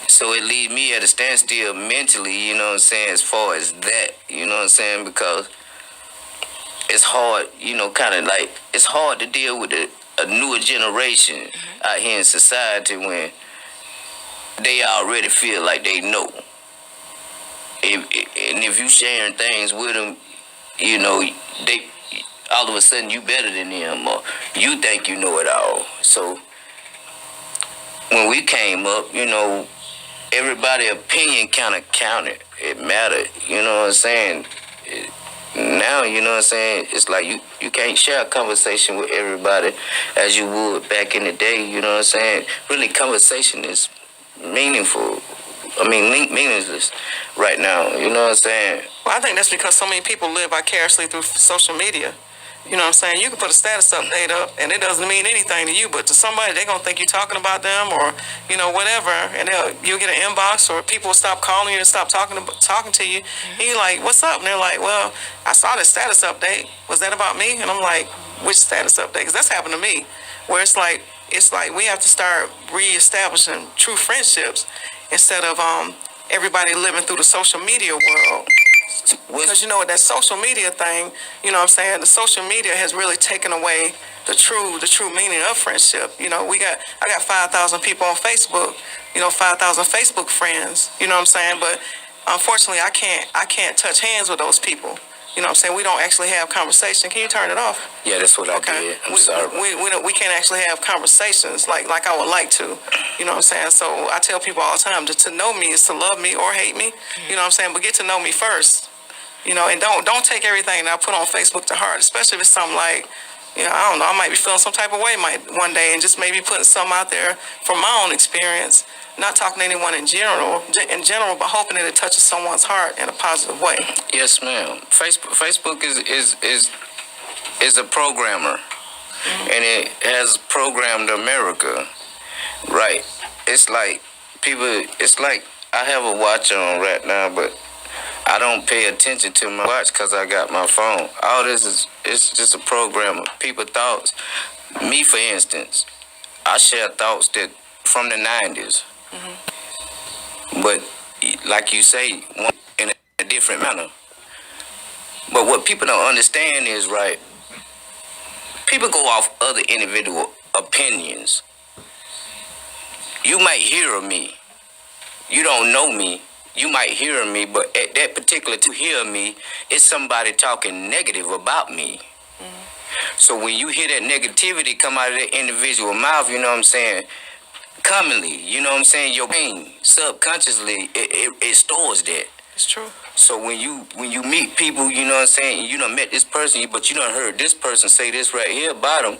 So it leaves me at a standstill mentally, as far as that, because it's hard, kind of like, it's hard to deal with a newer generation out here in society when they already feel like they know. And if you sharing things with them, they all of a sudden you better than them, or you think you know it all. So when we came up, everybody's opinion kind of counted. It mattered, Now, it's like you can't share a conversation with everybody as you would back in the day, Really, conversation is meaningful. Meaningless right now, Well, I think that's because so many people live vicariously through social media. You can put a status update up and it doesn't mean anything to you, but to somebody, they're going to think you're talking about them or, whatever. And you'll get an inbox or people will stop calling you and stop talking to you. And you're like, what's up? And they're like, well, I saw this status update. Was that about me? And I'm like, which status update? Because that's happened to me, where it's like, it's like we have to start reestablishing true friendships instead of everybody living through the social media world. Because you know what, that social media thing, you know what I'm saying, the social media has really taken away the true meaning of friendship. You know, I got 5,000 people on Facebook, you know, 5,000 Facebook friends, you know what I'm saying? But unfortunately I can't touch hands with those people. You know what I'm saying? We don't actually have conversation. Can you turn it off? Yeah, that's what I did. I'm sorry. We can't actually have conversations like I would like to. You know what I'm saying? So I tell people all the time, to know me is to love me or hate me. You know what I'm saying? But get to know me first. You know, and don't take everything that I put on Facebook to heart, especially if it's something like, you know, I don't know, I might be feeling some type of way one day, and just maybe putting something out there from my own experience, not talking to anyone in general, but hoping that it touches someone's heart in a positive way. Yes, ma'am. Facebook is a programmer, and it has programmed America. Right. It's like I have a watch on right now, but I don't pay attention to my watch because I got my phone. All this it's just a program of people thoughts. Me, for instance, I share thoughts that from the 90s. But like you say, in a different manner. But what people don't understand is, right, people go off other individual opinions. You might hear of me. You don't know me. You might hear me, but at that particular to hear me, it's somebody talking negative about me. So when you hear that negativity come out of that individual mouth, you know what I'm saying, commonly, you know what I'm saying, your brain, subconsciously, it stores that. It's true. So when you meet people, you know what I'm saying, you done met this person, but you done heard this person say this right here about them,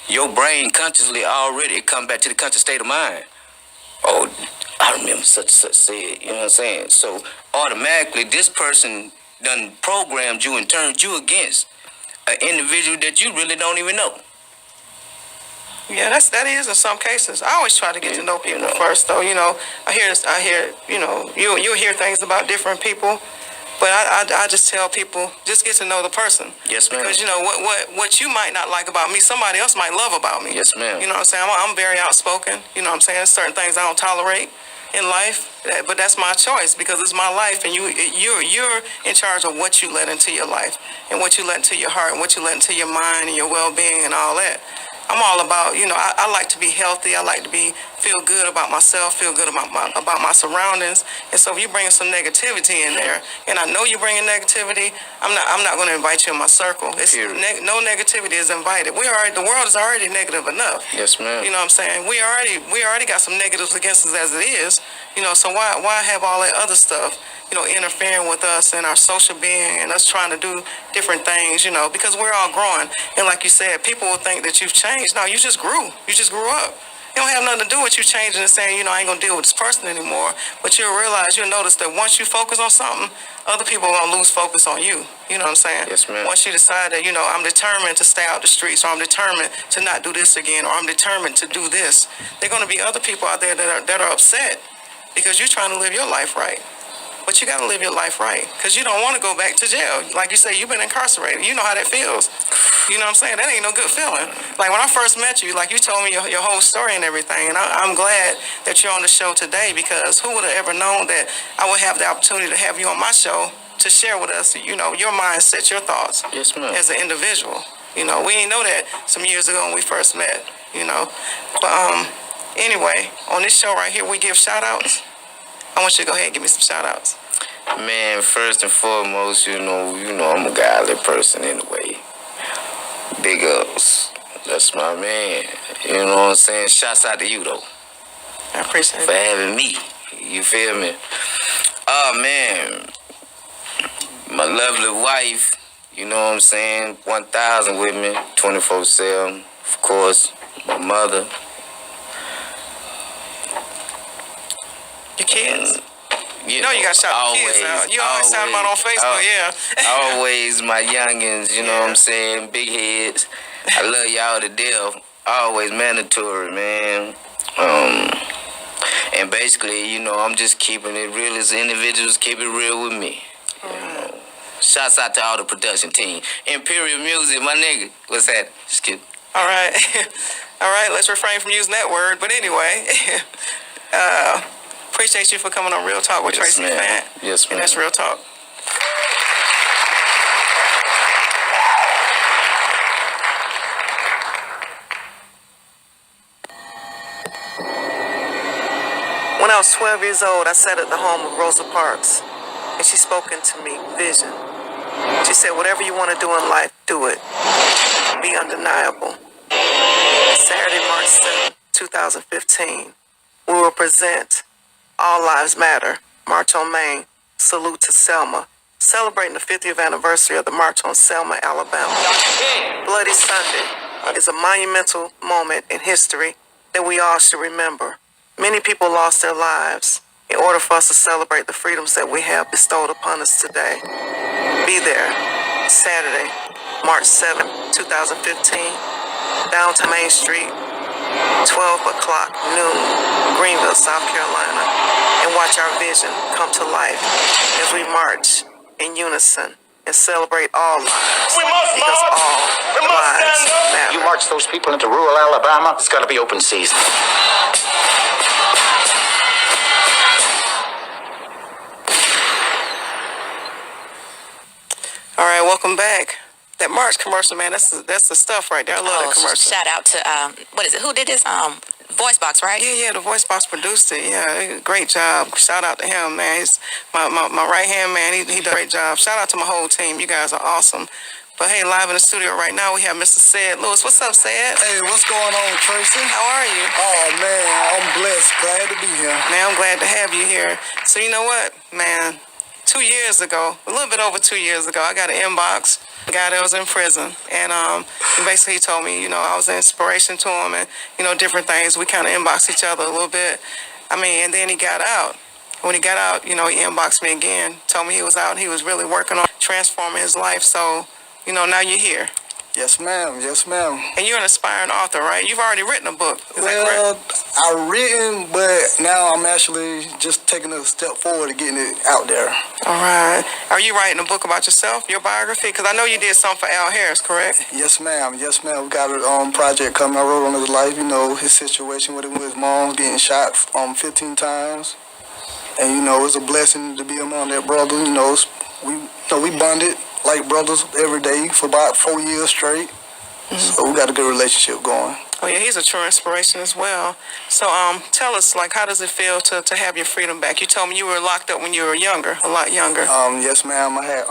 your brain consciously already come back to the conscious state of mind. Oh, I remember such and such said, you know what I'm saying? So automatically this person done programmed you and turned you against an individual that you really don't even know. Yeah, that is in some cases. I always try to get to know people first, though. You know, I hear, you know, you'll hear things about different people, but I just tell people, just get to know the person. Yes, ma'am. Because, you know, what you might not like about me, somebody else might love about me. Yes, ma'am. You know what I'm saying? I'm very outspoken. You know what I'm saying? There's certain things I don't tolerate in life, but that's my choice because it's my life, and you're in charge of what you let into your life and what you let into your heart and what you let into your mind and your well-being and all that. I'm all about, you know, I like to be healthy. I like to feel good about myself, feel good about my surroundings. And so if you bring some negativity in there, and I know you're bringing negativity, I'm not going to invite you in my circle. No negativity is invited. The world is already negative enough. Yes, ma'am. You know what I'm saying? We already got some negatives against us as it is. You know, so why have all that other stuff, you know, interfering with us and our social being and us trying to do different things, you know, because we're all growing. And like you said, people will think that you've changed. No, you just grew. You just grew up. It don't have nothing to do with you changing and saying, you know, I ain't going to deal with this person anymore. But you'll notice that once you focus on something, other people are going to lose focus on you. You know what I'm saying? Yes, ma'am. Once you decide that, you know, I'm determined to stay out the streets, or I'm determined to not do this again, or I'm determined to do this, there are going to be other people out there that are upset because you're trying to live your life right. But you got to live your life right, because you don't want to go back to jail. Like you say, you've been incarcerated. You know how that feels. You know what I'm saying? That ain't no good feeling. Like when I first met you, like you told me your whole story and everything, and I'm glad that you're on the show today, because who would have ever known that I would have the opportunity to have you on my show to share with us, you know, your mindset, your thoughts. Yes, ma'am. As an individual. You know, we didn't know that some years ago when we first met, you know. But anyway, on this show right here, we give shout-outs. I want you to go ahead and give me some shout-outs. Man, first and foremost, you know, I'm a godly person anyway. Big ups. That's my man. You know what I'm saying? Shouts out to you, though. I appreciate it. For having me. You feel me? Oh, man. My lovely wife, you know what I'm saying? 1,000 with me, 24/7. Of course, my mother. Your kids. You know you got to shout the kids out. You always shout them out on Facebook, yeah. Always my youngins, you know what I'm saying? Big heads. I love y'all to death. Always mandatory, man. And basically, you know, I'm just keeping it real as individuals. Keep it real with me. You know. Shouts out to all the production team. Imperial Music, my nigga. What's that? Just kidding. All right. All right, let's refrain from using that word. But anyway, appreciate you for coming on Real Talk with Yes, Traci ma'am. Fant. Yes, And that's ma'am. Real Talk. When I was 12 years old, I sat at the home of Rosa Parks, and she spoke into me, vision. She said, whatever you want to do in life, do it. Be undeniable. Saturday, March 7, 2015, we will present All Lives Matter, March on Main, Salute to Selma, celebrating the 50th anniversary of the March on Selma, Alabama. Bloody Sunday is a monumental moment in history that we all should remember. Many people lost their lives in order for us to celebrate the freedoms that we have bestowed upon us today. Be there, Saturday, March 7, 2015, downtown Main Street, 12 o'clock noon, Greenville, South Carolina, and watch our vision come to life as we march in unison and celebrate all lives, because all lives matter. You march those people into rural Alabama, it's got to be open season. All right, welcome back. That March commercial, man, that's the stuff right there. I love that commercial. Shout out to what is it? Who did this? Voice Box, right? Yeah, the voice box produced it. Yeah, great job. Shout out to him, man. He's my right hand man. He did a great job. Shout out to my whole team. You guys are awesome. But hey, live in the studio right now we have Mr. Said Lewis. What's up, Said? Hey, what's going on, Traci? How are you? Oh, man, I'm blessed. Glad to be here. Man, I'm glad to have you here. So you know what, man? 2 years ago, a little bit over 2 years ago, I got an inbox. A guy that was in prison, and basically he told me, I was an inspiration to him, and different things. We kind of inboxed each other a little bit. And then he got out. When he got out, he inboxed me again, told me he was out, and he was really working on transforming his life. So, now you're here. Yes, ma'am. Yes, ma'am. And you're an aspiring author, right? You've already written a book. Is that Well, correct? I've written, but now I'm actually just taking a step forward to getting it out there. All right. Are you writing a book about yourself, your biography? Because I know you did something for Al Harris, correct? Yes, ma'am. Yes, ma'am. We got a project coming. I wrote on his life, his situation with his mom getting shot 15 times. And, it's a blessing to be among that brother. We bonded like brothers every day for about 4 years straight. Mm-hmm. So we got a good relationship going. Oh yeah, he's a true inspiration as well. So tell us, how does it feel to have your freedom back? You told me you were locked up when you were younger, a lot younger. Yes, ma'am. I had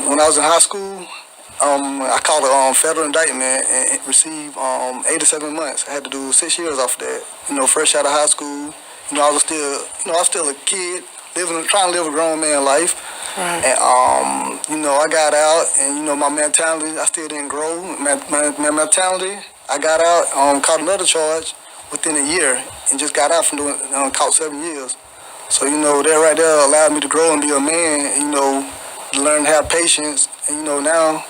when I was in high school, I caught a federal indictment and received 87 months. I had to do 6 years off that. Fresh out of high school. I was still a kid, trying to live a grown man life. Right. And, I got out, and, my mentality, I still didn't grow. My mentality, I got out, caught another charge within a year, and just got out from doing, caught 7 years. So, that right there allowed me to grow and be a man, and, to learn to have patience, and, now,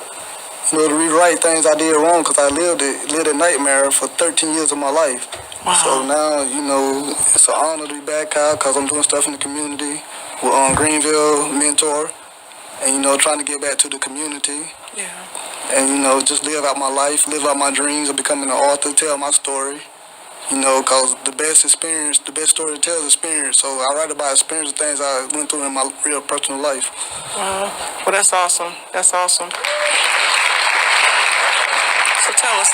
to rewrite things I did wrong, because I lived a nightmare for 13 years of my life. Wow. So now, it's an honor to be back out, because I'm doing stuff in the community with Greenville Mentor, and, trying to get back to the community. Yeah. And, just live out my life, live out my dreams of becoming an author, tell my story. Because the best story to tell is experience. So I write about experience and things I went through in my real personal life. Wow. Well, that's awesome. That's awesome. So tell us,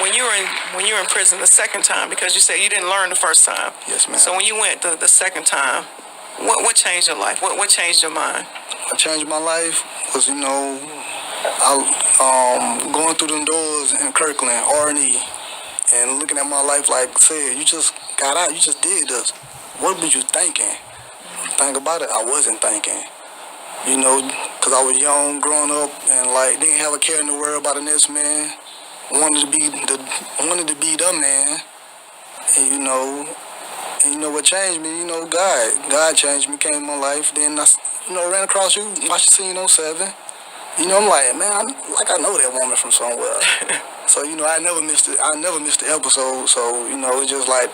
when you were in prison the second time, because you said you didn't learn the first time. Yes, ma'am. So when you went the second time, what changed your life? What changed your mind? What changed my life was, I going through them doors in Kirkland, R&E, and looking at my life like, said, you just got out, you just did this. What were you thinking? Think about it, I wasn't thinking. Because I was young, growing up, and didn't have a care in the world about the next man. Wanted to be the man. And what changed me, God changed me, came in my life. Then I, ran across you, watched the scene on 7. I'm like, man, I know that woman from somewhere. So, I never missed the episode. So, it's just like,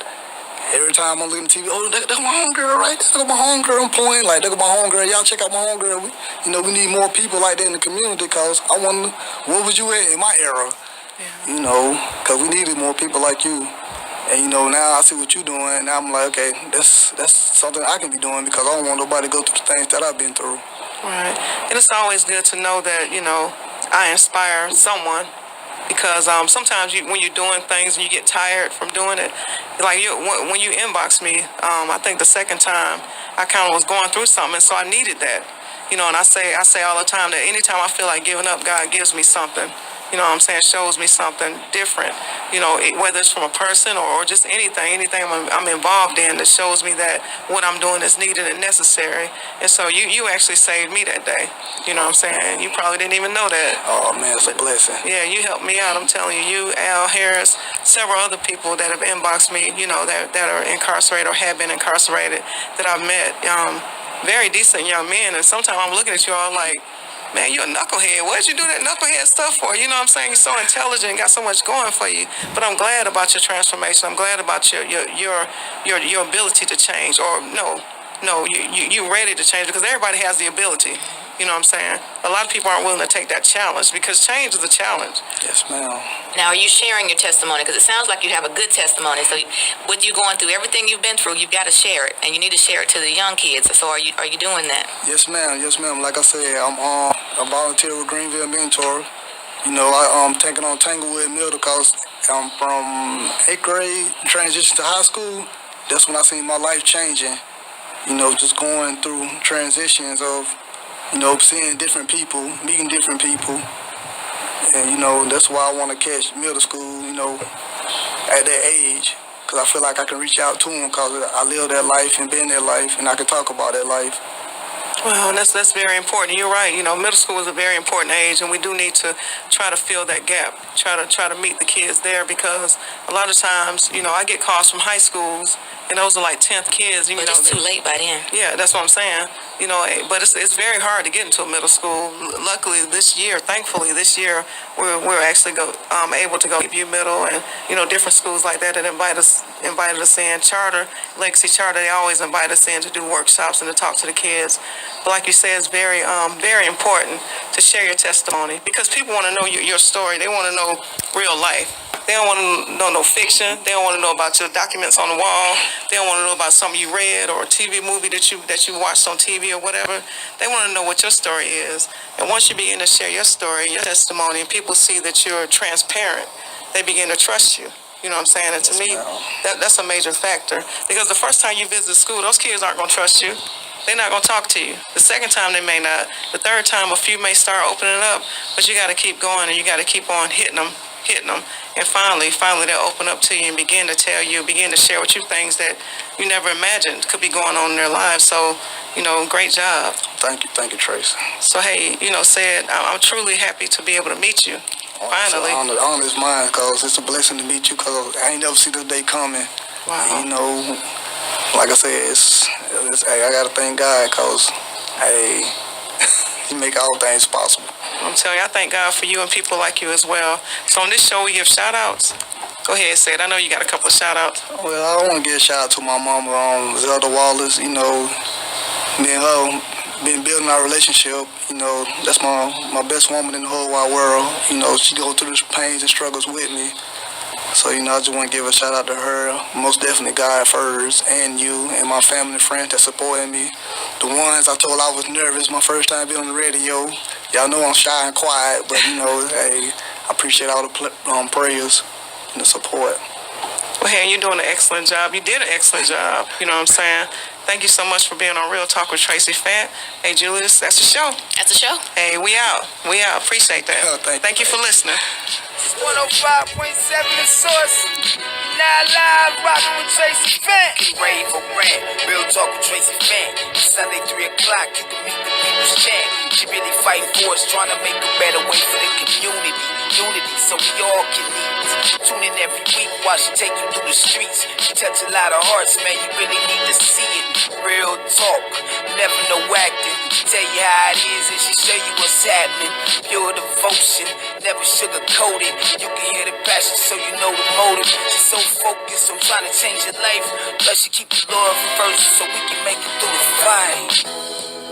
every time I'm looking at TV, that's my homegirl right there. That's my homegirl on point. Like, that's my homegirl. Y'all check out my homegirl. We need more people like that in the community, because I wonder, where was you at in my era? You know, because we needed more people like you. And, you know, now I see what you're doing, and I'm like, okay, that's something I can be doing because I don't want nobody to go through the things that I've been through. Right. And it's always good to know that, you know, I inspire someone because sometimes when you're doing things and you get tired from doing it, like when you inbox me, I think the second time I kind of was going through something, so I needed that. You know, and I say all the time that anytime I feel like giving up, God gives me something. You know what I'm saying? Shows me something different. You know, whether it's from a person or just anything I'm involved in that shows me that what I'm doing is needed and necessary. And so you actually saved me that day. You know what I'm saying? You probably didn't even know that. Oh, man, it's a blessing. Yeah, you helped me out. I'm telling you, Al Harris, several other people that have inboxed me, you know, that are incarcerated or have been incarcerated that I've met. Very decent young men. And sometimes I'm looking at you all like, man, you a knucklehead. What did you do that knucklehead stuff for? You know what I'm saying? You're so intelligent, got so much going for you. But I'm glad about your transformation. I'm glad about your ability to change. Or you ready to change because everybody has the ability. You know what I'm saying? A lot of people aren't willing to take that challenge because change is a challenge. Yes, ma'am. Now, are you sharing your testimony? Because it sounds like you have a good testimony. So, with you going through everything you've been through, you've got to share it, and you need to share it to the young kids. So, are you doing that? Yes, ma'am. Yes, ma'am. Like I said, I'm a volunteer with Greenville Mentor. You know, I'm taking on Tanglewood Middle because I'm from 8th grade, transition to high school. That's when I seen my life changing. You know, just going through transitions of, you know, seeing different people, meeting different people. And, you know, that's why I want to catch middle school, you know, at that age. Because I feel like I can reach out to them because I live that life and been that life and I can talk about that life. Well, that's very important. You're right. You know, middle school is a very important age, and we do need to try to fill that gap. Try to meet the kids there because a lot of times, you know, I get calls from high schools, and those are like 10th kids. But it's too late by then. Yeah, that's what I'm saying. You know, but it's very hard to get into a middle school. Luckily, thankfully this year, we're actually able to go to View Middle and, you know, different schools like that invited us in. Legacy Charter, they always invite us in to do workshops and to talk to the kids. But like you said, it's very important to share your testimony because people want to know your story. They want to know real life. They don't want to know no fiction. They don't want to know about your documents on the wall. They don't want to know about something you read or a TV movie that you watched on TV or whatever. They want to know what your story is. And once you begin to share your story, your testimony, and people see that you're transparent, they begin to trust you. You know what I'm saying? And to me, that's a major factor. Because the first time you visit school, those kids aren't going to trust you. They're not going to talk to you. The second time, they may not. The third time, a few may start opening up. But you got to keep going, and you got to keep on hitting them. And finally they'll open up to you and begin to tell you, begin to share with you things that you never imagined could be going on in their lives. So, you know, great job. Thank you, Traci. So, hey, you know, I'm truly happy to be able to meet you. Finally. The honor is mine because it's a blessing to meet you because I ain't never see this day coming. Wow. And, you know, like I said, I got to thank God because, hey, He make all things possible. I'm telling you, I thank God for you and people like you as well. So on this show, we give shout-outs. Go ahead, say it. I know you got a couple of shout-outs. Well, I want to give a shout-out to my mama, Zelda Wallace. You know, me and her been building our relationship. You know, that's my best woman in the whole wide world. You know, she go through the pains and struggles with me. So, you know, I just want to give a shout-out to her. Most definitely God first, and you, and my family and friends that supported me. The ones I told I was nervous my first time being on the radio. Y'all know I'm shy and quiet, but, you know, hey, I appreciate all the prayers and the support. Well, hey, you're doing an excellent job. You did an excellent job. You know what I'm saying? Thank you so much for being on Real Talk with Traci Fant. Hey, Julius, that's the show. That's the show. Hey, we out. Appreciate that. Thank you for listening. 105.7 The Source. Now live rocking with Traci Fant. Get ready for rant. Real Talk with Traci Fant. Sunday 3 o'clock, you can meet the people's chant. She really fighting for us, trying to make a better way for the community. Unity, so we all can eat. Tune in every week while she take you through the streets. She touch a lot of hearts, man, you really need to see it. Real talk, never no acting. She tell you how it is and she show you what's happening. Pure devotion, never sugarcoated. You can hear the passion so you know the motive. She's so focused on trying to change your life. Plus she keep the Lord first so we can make it through the fight.